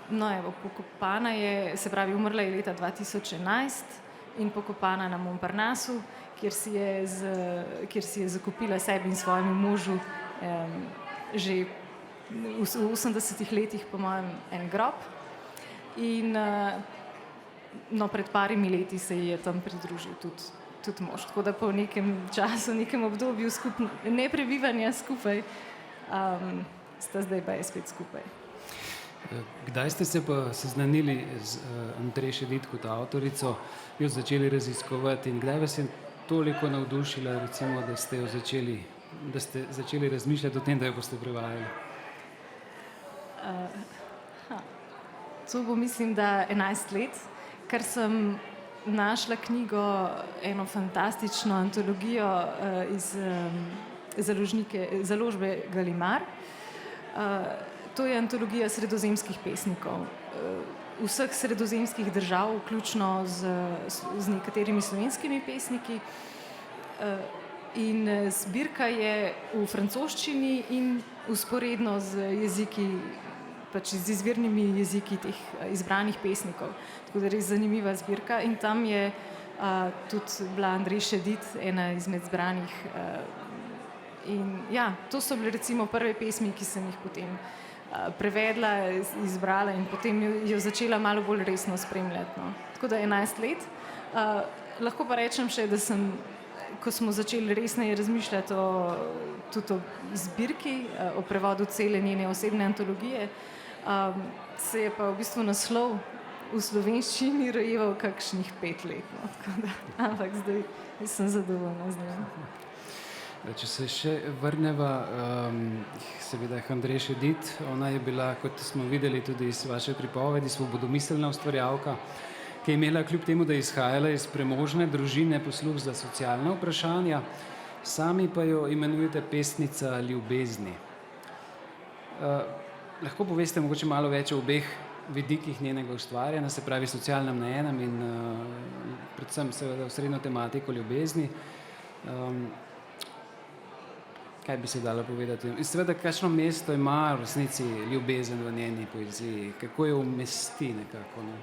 No evo, pokopana je, se pravi, umrla je leta 2011 in pokopana na Montparnassu, kjer si je zakupila sebi in svojemu možu že v 80 letih, po mojem, en grob. In no, pred parimi leti se ji je tam pridružil tudi mož. Tako da po nekem času, nekem obdobju neprebivanja skupaj, sta zdaj pa je spet skupaj. Kdaj ste se pa seznanili z Andrej Šedit kot avtorico, jo začeli raziskovati in kdaj vas je toliko navdušila, recimo, da ste začeli razmišljati o tem, da jo boste prevajali? To bo, mislim, da 11 let, ker sem našla knjigo, eno fantastično antologijo iz založbe Galimar. To je antologija sredozemskih pesnikov, vseh sredozemskih držav, vključno z nekaterimi slovenskimi pesniki. In zbirka je v francoščini in vzporedno z jeziki, pač z izvirnimi jeziki teh izbranih pesnikov. Tako da res zanimiva zbirka in tam je tudi bila Andrej Šedit, ena izmed zbranih. In ja, to so bile recimo prve pesmi, ki sem jih potem prevedla, izbrala in potem jo začela malo bolj resno spremljati. No. Tako da 11 let. Lahko pa rečem še, da sem, ko smo začeli resneje razmišljati tudi o zbirki, o prevodu cele njene osebne antologije, se je pa v bistvu naslov v slovenščini rojeval kakšnih 5 let. No. Ampak zdaj sem zadovoljna z njim. Če se še vrneva, seveda Andrej Šedit, ona je bila, kot smo videli tudi iz vaše pripovedi, svobodomiselna ustvarjalka, ki je imela kljub temu, da je izhajala iz premožne družine, posluh za socialna vprašanja, sami pa jo imenujete pesnica ljubezni. Lahko poveste mogoče malo več o obeh vidikih njenega ustvarjanja, se pravi socialnem na enem in predvsem seveda osrednjo tematiko ljubezni. Kaj bi se dalo povedati? In seveda, kakšno mesto ima v resnici ljubezen v njeni poeziji? Kako jo umesti nekako? Ne?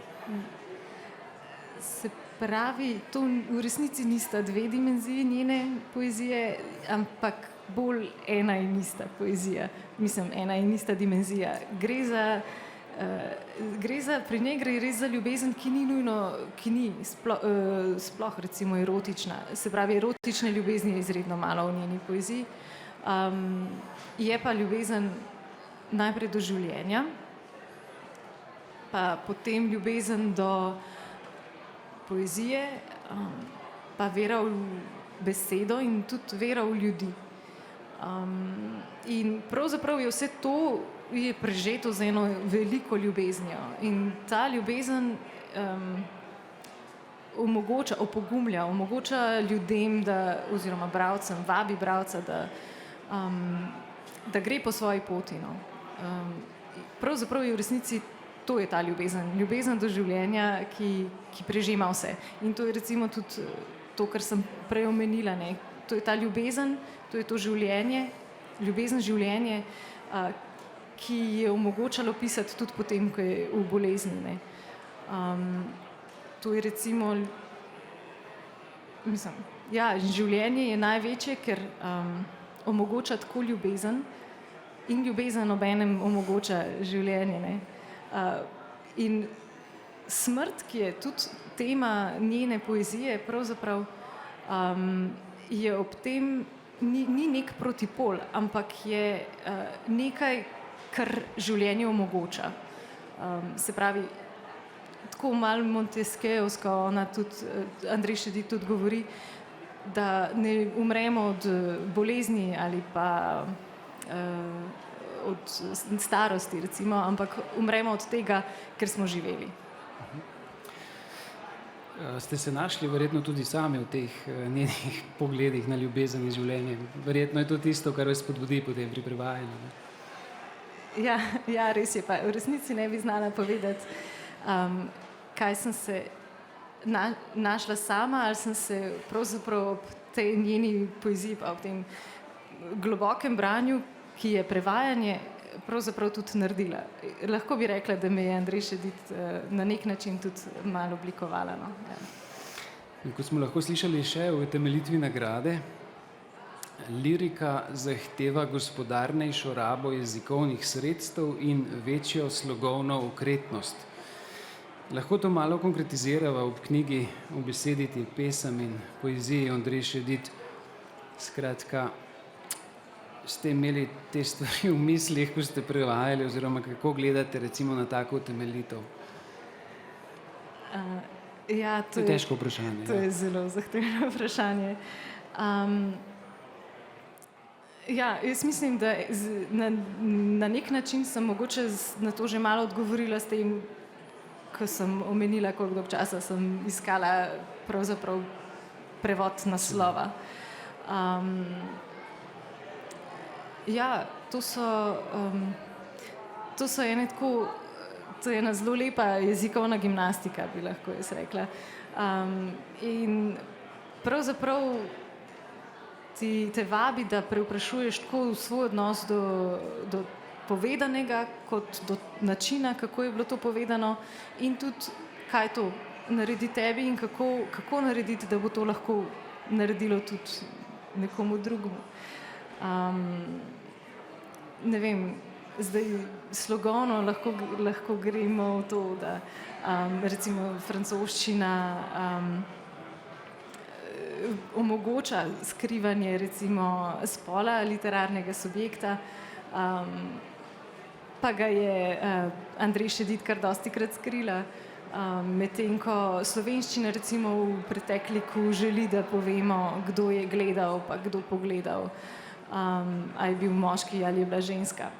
Se pravi, to v resnici nista dve dimenziji njene poezije, ampak bolj ena in ista poezija. Mislim, ena in ista dimenzija. Pri njej gre res za ljubezen, ki ni nujno, sploh recimo erotična. Se pravi, erotične ljubezni je izredno malo v njeni poeziji. Je pa ljubezen najprej do življenja, pa potem ljubezen do poezije, pa vera v besedo in tudi vera v ljudi. In pravzaprav je vse to je prežeto z eno veliko ljubeznijo. In ta ljubezen opogumlja, omogoča ljudem, oziroma bralcem, vabi bralca, da gre po svoji poti. No. Pravzaprav je v resnici to je ta ljubezen. Ljubezen do življenja, ki prežema vse. In to je recimo tudi to, kar sem prej omenila. Ne. To je ta ljubezen, to je to življenje, ljubezen življenje, ki je omogočalo pisati tudi potem, ko je v bolezni. Ne. To je recimo, mislim, ja, življenje je največje, ker omogoča tako ljubezen in ljubezen obenem omogoča življenje. Ne. In smrt, ki je tudi tema njene poezije, pravzaprav je ob tem ni nek protipol, ampak je nekaj, kar življenje omogoča. Se pravi, tako malo monteskejevsko, ona tudi, Andrej Šedit tudi govori, da ne umremo od bolezni ali pa od starosti, recimo, ampak umremo od tega, ker smo živeli. Ste se našli verjetno tudi sami v teh njenih pogledih na ljubezen in življenje? Verjetno je to tisto, kar vas spodbudi potem pri prevajanju. Ja, res je, pa v resnici ne bi znala povedati, kaj sem se našla sama, ali sem se pravzaprav ob tej njeni poeziji, pa ob tem globokem branju, ki je prevajanje, pravzaprav tudi naredila. Lahko bi rekla, da me je Andrej Šedit na nek način tudi malo oblikovala. No. Ja. Kot smo lahko slišali še v utemeljitvi nagrade, Lirika zahteva gospodarnejšo rabo jezikovnih sredstev in večjo slogovno okretnost. Lahko to malo konkretizirava ob knjigi Ubesediti pesem in poeziji Ondrej Šedit. Skratka, ste imeli te stvari v mislih, ko ste prevajali, oziroma kako gledate recimo na tako utemeljitev? Ja, To je težko vprašanje. To je zelo zahtevno vprašanje. Ja, jaz mislim, da na nek način sem mogoče na to že malo odgovorila s tem, ko sem omenila, koliko dolgo časa sem iskala pravzaprav prevod naslova. Ja, to so ene tako, to je ena zelo lepa jezikovna gimnastika, bi lahko jaz rekla. In pravzaprav te vabi, da prevprašuješ tako svoj odnos do povedanega, kot do načina, kako je bilo to povedano in tudi, kaj to naredi tebi in kako narediti, da bo to lahko naredilo tudi nekomu drugemu. Ne vem, zdaj slogovno lahko gremo v to, da recimo francoščina omogoča skrivanje recimo spola literarnega subjekta, pa ga je Andrej Šedit kar dostikrat skrila, medtem ko slovenščina recimo v pretekliku želi, da povemo, kdo je gledal pa kdo pogledal, ali je bil moški ali je bila ženska.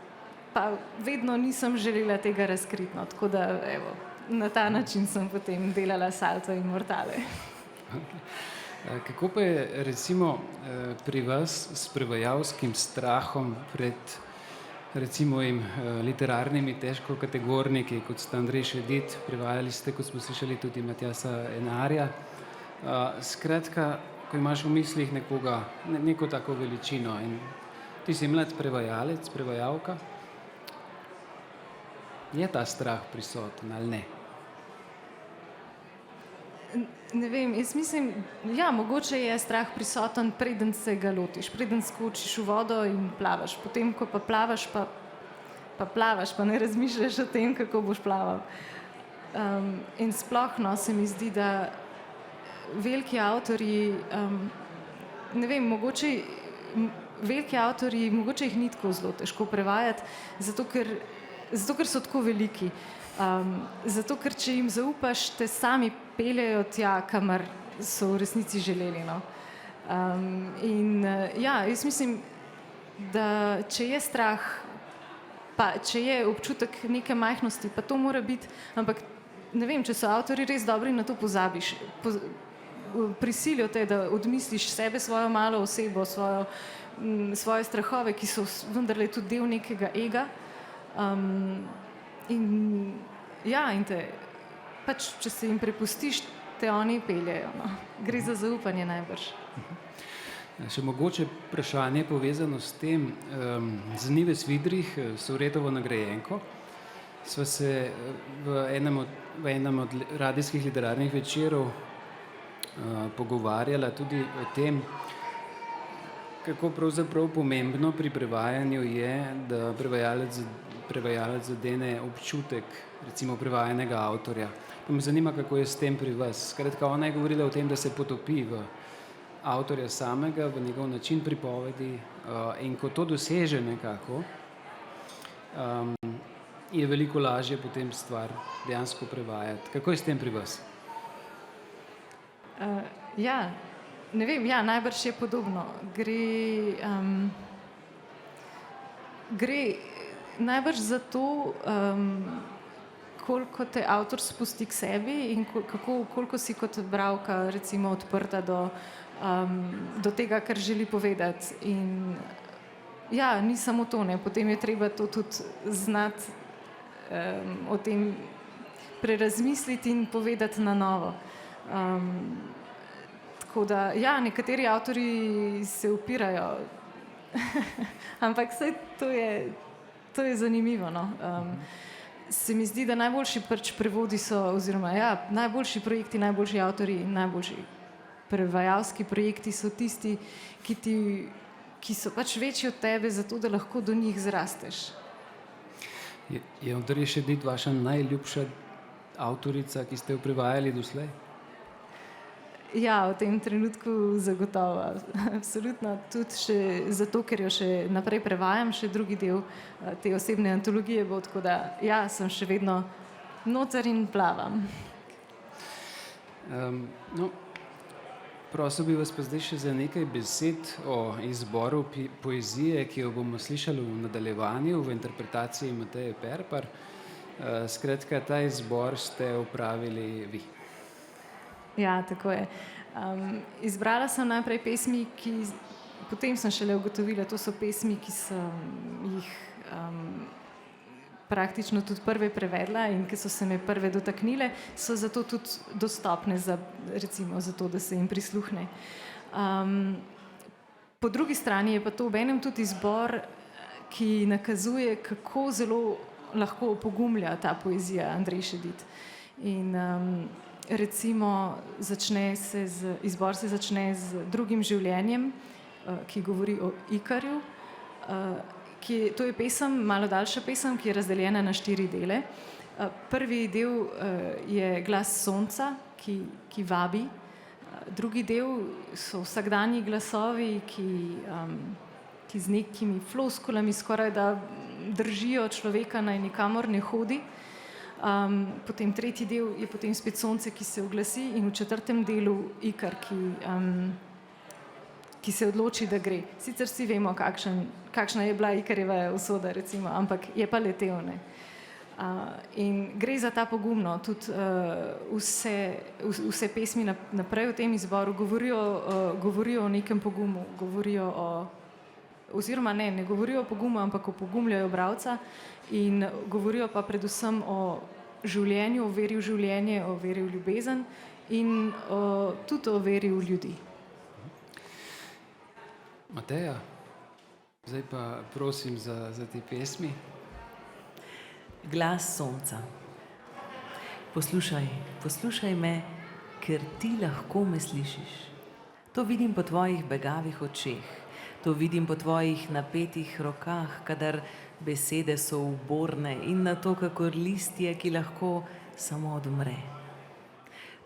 Pa vedno nisem želela tega razkriti, no, tako da evo, na ta način sem potem delala salto in mortale. Kako pa je recimo pri vas s prevajalskim strahom pred recimo literarnimi težkokategorniki, kot sta Andrej Šedit, prevajali ste, kot smo slišali, tudi Matjasa Enarja. Skratka, ko imaš v mislih nekoga, neko tako veličino in ti si mlad prevajalec, prevajalka, je ta strah prisoten ali ne? Ne vem, jaz mislim, ja, mogoče je strah prisoten, preden se ga lotiš, preden skočiš v vodo in plavaš. Potem, ko pa plavaš, pa plavaš, pa ne razmišljaš o tem, kako boš plaval. In sploh se mi zdi, da veliki avtorji, ne vem, mogoče veliki avtorji, mogoče jih ni tako zelo težko prevajati, zato ker so tako veliki. Zato, ker če jim zaupaš, te sami peljejo tja, kamor so v resnici želeli. No. Ja, jaz mislim, da če je strah, pa če je občutek neke majhnosti, pa to mora biti, ampak ne vem, če so avtorji res dobri, na to pozabiš. Prisilijo te, da odmisliš sebe, svojo malo osebo, svoje strahove, ki so vendarle tudi del nekega ega. In te, pač, če se jim prepustiš, te oni peljejo. No. Gre za zaupanje najbrž. Še mogoče vprašanje povezano s tem. Z Nives Vidrih, Sovretovo nagrajenko, sva se v enem od radijskih literarnih večerov pogovarjala tudi o tem, kako pravzaprav pomembno pri prevajanju je, da prevajalec zadene občutek recimo prevajanega avtorja. Pa me zanima, kako je s tem pri vas. Skratka, ona je govorila o tem, da se potopi v avtorja samega, v njegov način pripovedi, in ko to doseže nekako, je veliko lažje potem stvar dejansko prevajati. Kako je s tem pri vas? Ja, ne vem, ja, najbrž je podobno. Gre najbrž za to, koliko te avtor spusti k sebi in koliko si kot bralka recimo odprta do tega, kar želi povedati. In ja, ni samo to, ne, potem je treba to tudi znati o tem prerazmisliti in povedati na novo. Tako da, ja, nekateri avtorji se upirajo, ampak vse to je zanimivo, no. Se mi zdi, da najboljši prevodi so, oziroma ja, najboljši projekti, najboljši avtorji in najboljši prevajalski projekti so tisti, ki ti ki so pač večji od tebe, zato da lahko do njih zrasteš. Je Ondrej Šedid vaša najljubša avtorica, ki ste jo prevajali doslej? Ja, v tem trenutku zagotovo, absolutno. Tudi še zato, ker jo še naprej prevajam, še drugi del te osebne antologije bo, tako da ja, sem še vedno noter in plavam. No, prosil bi vas pa zdaj še za nekaj besed o izboru poezije, ki jo bomo slišali v nadaljevanju v interpretaciji Mateje Perpar. Skratka, ta izbor ste opravili vi. Ja, tako je. Izbrala sem najprej pesmi, potem sem šele ugotovila, to so pesmi, ki sem jih praktično tudi prve prevedla in ki so se me prve dotaknile, so zato tudi dostopne recimo zato, da se jim prisluhne. Po drugi strani je pa to obenem tudi izbor, ki nakazuje, kako zelo lahko opogumlja ta poezija Andrej Šedid. In recimo izbor se začne z Drugim življenjem, ki govori o Ikarju. To je pesem, malo daljša pesem, ki je razdeljena na 4 dele. Prvi del je glas sonca, ki vabi. Drugi del so vsakdanji glasovi, ki z nekimi floskulami skoraj da držijo človeka, naj nikamor ne hodi. Potem tretji del je potem spet sonce, ki se oglasi, in v 4. delu Ikar, ki se odloči, da gre. Sicer vsi vemo, kakšna je bila Ikarjeva usoda, recimo, ampak je pa letel, ne. In gre za ta pogum, no. Tudi vse pesmi naprej v tem izboru govorijo o nekem pogumu, oziroma ne govorijo o pogumu, ampak opogumljajo bralca in govorijo pa predvsem o življenju, o veri v življenje, o veri v ljubezen in tudi o veri v ljudi. Mateja, zdaj pa prosim za te pesmi. Glas sonca. Poslušaj me, ker ti lahko me slišiš. To vidim po tvojih begavih očeh. To vidim po tvojih napetih rokah, kadar besede so uborne in na to, kakor listje, ki lahko samo odmre.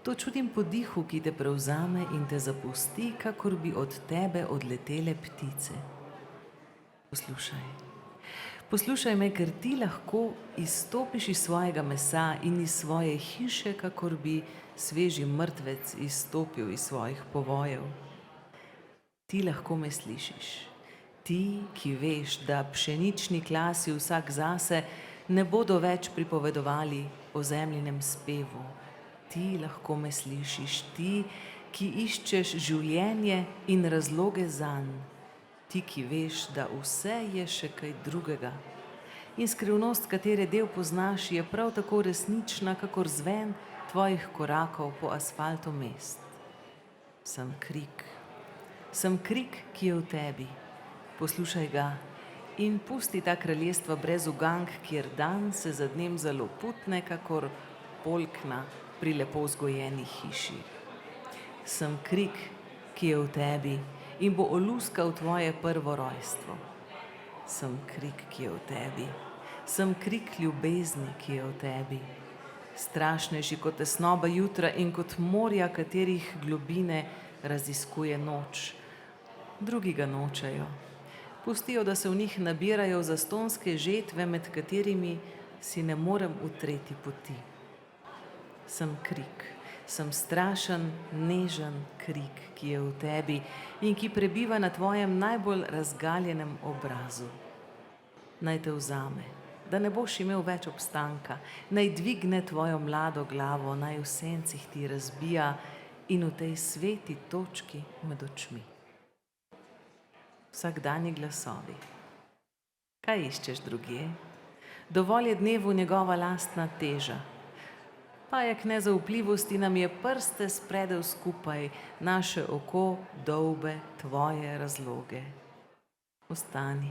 To čutim po dihu, ki te prevzame in te zapusti, kakor bi od tebe odletele ptice. Poslušaj me, ker ti lahko izstopiš iz svojega mesa in iz svoje hiše, kakor bi sveži mrtvec izstopil iz svojih povojev. Ti lahko me slišiš. Ti, ki veš, da pšenični klasi vsak zase ne bodo več pripovedovali o zemljinem spevu. Ti lahko me slišiš. Ti, ki iščeš življenje in razloge zanj. Ti, ki veš, da vse je še kaj drugega. In skrivnost, katere del poznaš, je prav tako resnična, kakor zven tvojih korakov po asfaltu mest. Sem krik, ki je v tebi. Poslušaj ga in pusti ta kraljestva brez ugank, kjer dan se za dnem zaloputne, kakor polkna pri lepo vzgojeni hiši. Sem krik, ki je v tebi in bo oluskal tvoje prvo rojstvo. Sem krik, ki je v tebi. Sem krik ljubezni, ki je v tebi. Strašnejši kot tesnoba jutra in kot morja, katerih globine raziskuje noč. Drugi ga nočejo. Pustijo, da se v njih nabirajo zastonske žetve, med katerimi si ne morem utreti poti. Sem krik, sem strašen, nežen krik, ki je v tebi in ki prebiva na tvojem najbolj razgaljenem obrazu. Naj te vzame, da ne boš imel več obstanka, naj dvigne tvojo mlado glavo, naj v sencih ti razbija in v tej sveti točki med očmi. Vsakdanji glasovi. Kaj iščeš drugje? Dovolj je dnevu njegova lastna teža. Pajek nezaupljivosti nam je prste spredel skupaj, naše oko dolbe tvoje razloge. Ostani.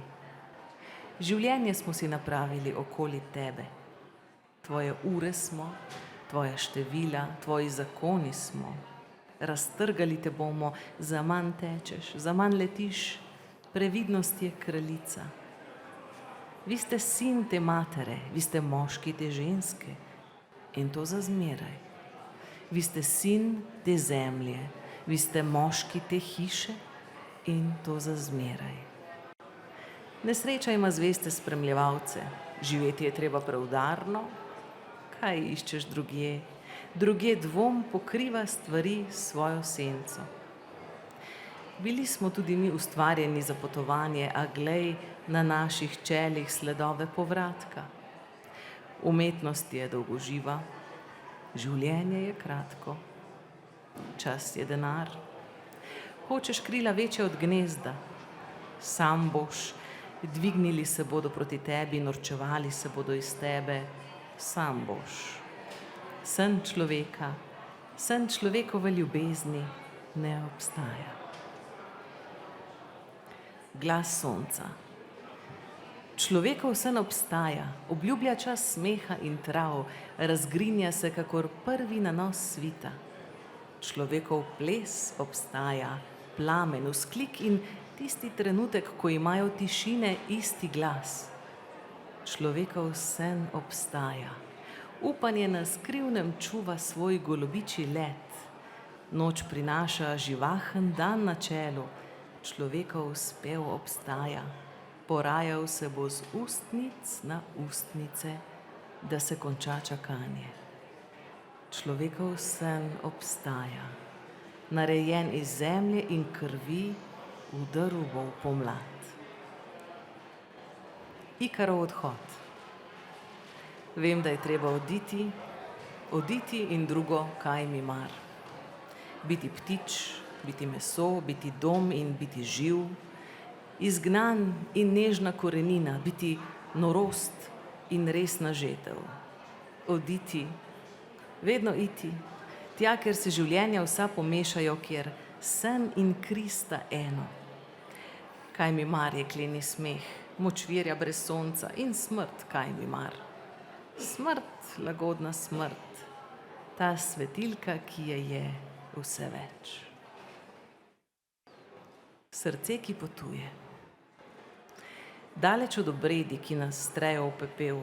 Življenje smo si napravili okoli tebe. Tvoje ure smo, tvoja števila, tvoji zakoni smo. Raztrgali te bomo, zaman tečeš, zaman letiš, previdnost je kraljica. Vi ste sin te matere, vi ste moški te ženske in to za zmeraj. Vi ste sin te zemlje, vi ste moški te hiše in to za zmeraj. Nesreča ima zveste spremljevalce, živeti je treba preudarno, kaj iščeš drugje? Drugje dvom pokriva stvari s svojo senco. Bili smo tudi mi ustvarjeni za potovanje, a glej na naših čelih sledove povratka. Umetnost je dolgoživa, življenje je kratko, čas je denar. Hočeš krila večje od gnezda, sam boš, dvignili se bodo proti tebi, norčevali se bodo iz tebe, sam boš. Sen človeka, sen človekove ljubezni ne obstaja. Glas sonca. Človekov sen obstaja, obljublja čas smeha in trav, razgrinja se kakor prvi nanos svita. Človekov ples obstaja, plamen, vzklik in tisti trenutek, ko imajo tišine isti glas. Človekov sen obstaja, upanje na skrivnem čuva svoj golobičji let. Noč prinaša živahen dan na čelu, človekov spev obstaja. Porajal se bo z ustnic na ustnice, da se konča čakanje. Človekov sen obstaja, narejen iz zemlje in krvi, vdrl bo v pomlad. Ikarov odhod. Vem, da je treba oditi in drugo, kaj mi mar. Biti ptič, biti meso, biti dom in biti živ, izgnan in nežna korenina, biti norost in resna žetev. Oditi, vedno iti, tja, ker se življenja vsa pomešajo, kjer sen in kri sta eno. Kaj mi mar je kleni smeh, močvirja brez sonca in smrt, kaj mi mar. Smrt, lagodna smrt, ta svetilka, ki je vse več. Srce, ki potuje. Daleč od obredi, ki nas strejo v pepel,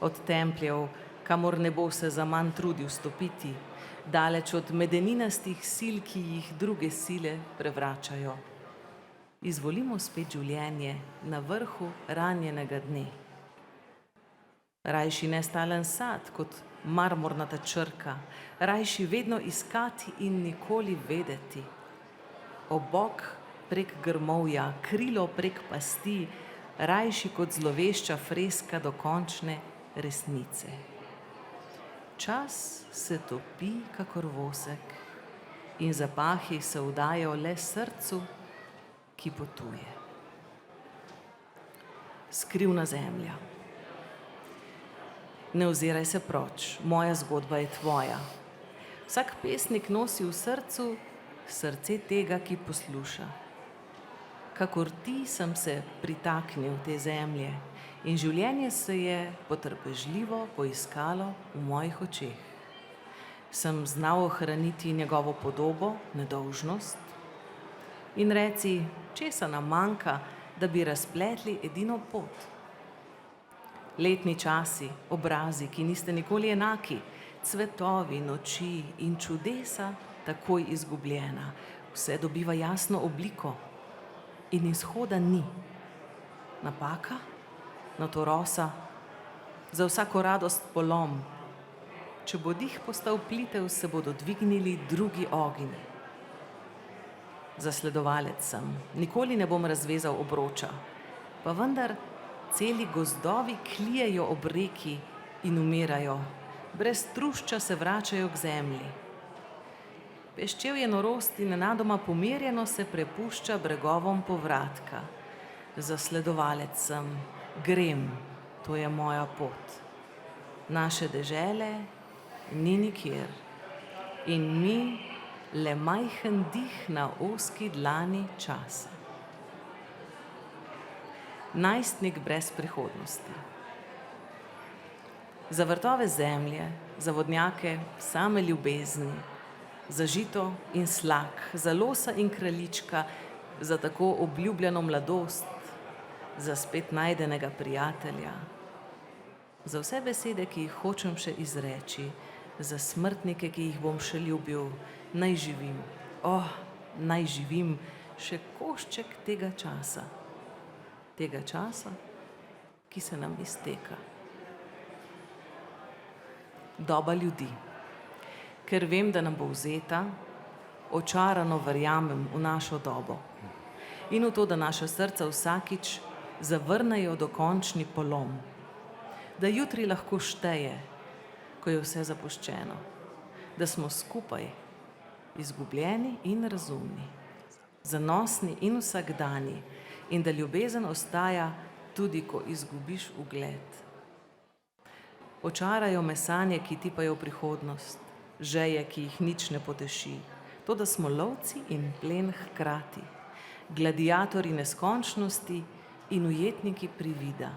od templjev, kamor ne bo se zaman trudil stopiti, daleč od medeninastih sil, ki jih druge sile prevračajo. Izvolimo spet življenje na vrhu ranjenega dne. Rajši nestalen sad kot marmornata črka, rajši vedno iskati in nikoli vedeti. Obok prek grmovja, krilo prek pasti, rajši kot zlovešča freska dokončne resnice. Čas se topi kakor vosek in zapahi se vdajo le srcu, ki potuje. Skrivna zemlja. Ne oziraj se proč, moja zgodba je tvoja. Vsak pesnik nosi v srcu srce tega, ki posluša. Kakor ti sem se pritaknil te zemlje in življenje se je potrpežljivo poiskalo v mojih očeh. Sem znal ohraniti njegovo podobo, nedolžnost in reci, česa nam manjka, da bi razpletli edino pot. Letni časi, obrazi, ki niste nikoli enaki, cvetovi, noči in čudesa takoj izgubljena. Vse dobiva jasno obliko in izhoda ni. Napaka, nato rosa, za vsako radost polom. Če bo dih postal plitev, se bodo dvignili drugi ognji. Zasledovalec sem, nikoli ne bom razvezal obroča, pa vendar celi gozdovi klijejo ob reki in umirajo, brez trušča se vračajo k zemlji. Peščevje norosti nenadoma pomirjeno se prepušča bregovom povratka. Zasledovalec sem, grem, to je moja pot. Naše dežele ni nikjer in mi le majhen dih na ozki dlani časa. Najstnik brez prihodnosti. Za vrtove zemlje, za vodnjake same ljubezni, za žito in slak, za losa in kraljička, za tako obljubljeno mladost, za spet najdenega prijatelja, za vse besede, ki jih hočem še izreči, za smrtnike, ki jih bom še ljubil, naj živim, naj živim še košček tega časa, ki se nam izteka. Doba ljudi. Ker vem, da nam bo vzeta, očarano verjamem v našo dobo in v to, da naša srca vsakič zavrnejo dokončni polom, da jutri lahko šteje, ko je vse zapuščeno, da smo skupaj, izgubljeni in razumni, zanosni in vsakdani in da ljubezen ostaja tudi, ko izgubiš ugled. Očarajo me sanje, ki tipajo v prihodnost, želje, ki jih nič ne poteši, to, da smo lovci in plen hkrati, gladiatorji neskončnosti in ujetniki privida.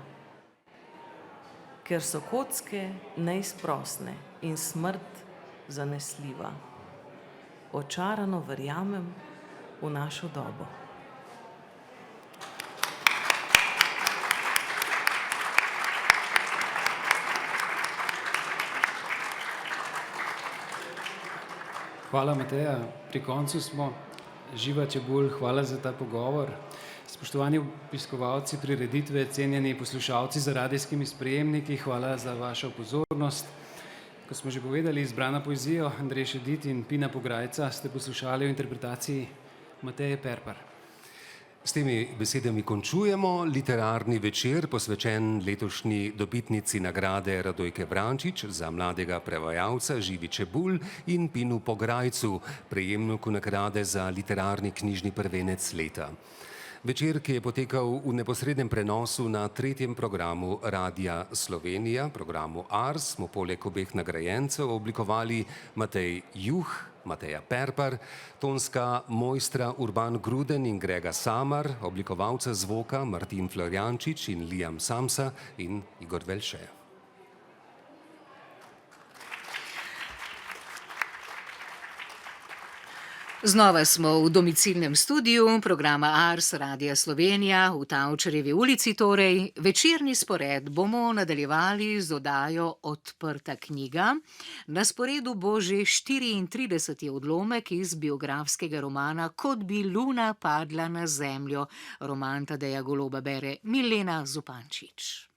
Ker so kocke neizprosne in smrt zanesljiva, očarano verjamem v našo dobo. Hvala, Mateja. Pri koncu smo. Živa Čebulj, hvala za ta pogovor. Spoštovani obiskovalci prireditve, cenjeni poslušalci za radijskimi sprejemniki, hvala za vašo pozornost. Kot smo že povedali, izbrana poezijo Andrej Šedit in Pina Pograjca ste poslušali v interpretaciji Mateje Perpar. S temi besedami končujemo literarni večer, posvečen letošnji dobitnici nagrade Radojke Vrančič za mladega prevajalca Živi Čebulj in Pinu Pograjcu, prejemniku nagrade za literarni knjižni prvenec leta. Večer, ki je potekal v neposrednem prenosu na 3. programu Radia Slovenija, programu Ars, smo poleg obeh nagrajencev oblikovali Matej Juh, Mateja Perpar, tonska mojstra Urban Gruden in Grega Samar, oblikovalca zvoka Martin Florjančič in Liam Samsa in Igor Velše. Znova smo v domicilnem studiu programa Ars Radia Slovenija v Tavčarjevi ulici. Torej, večerni spored bomo nadaljevali z oddajo Odprta knjiga. Na sporedu bo že 34. odlomek iz biografskega romana Kot bi luna padla na zemljo. Roman Tadeja Goloba bere Milena Zupančič.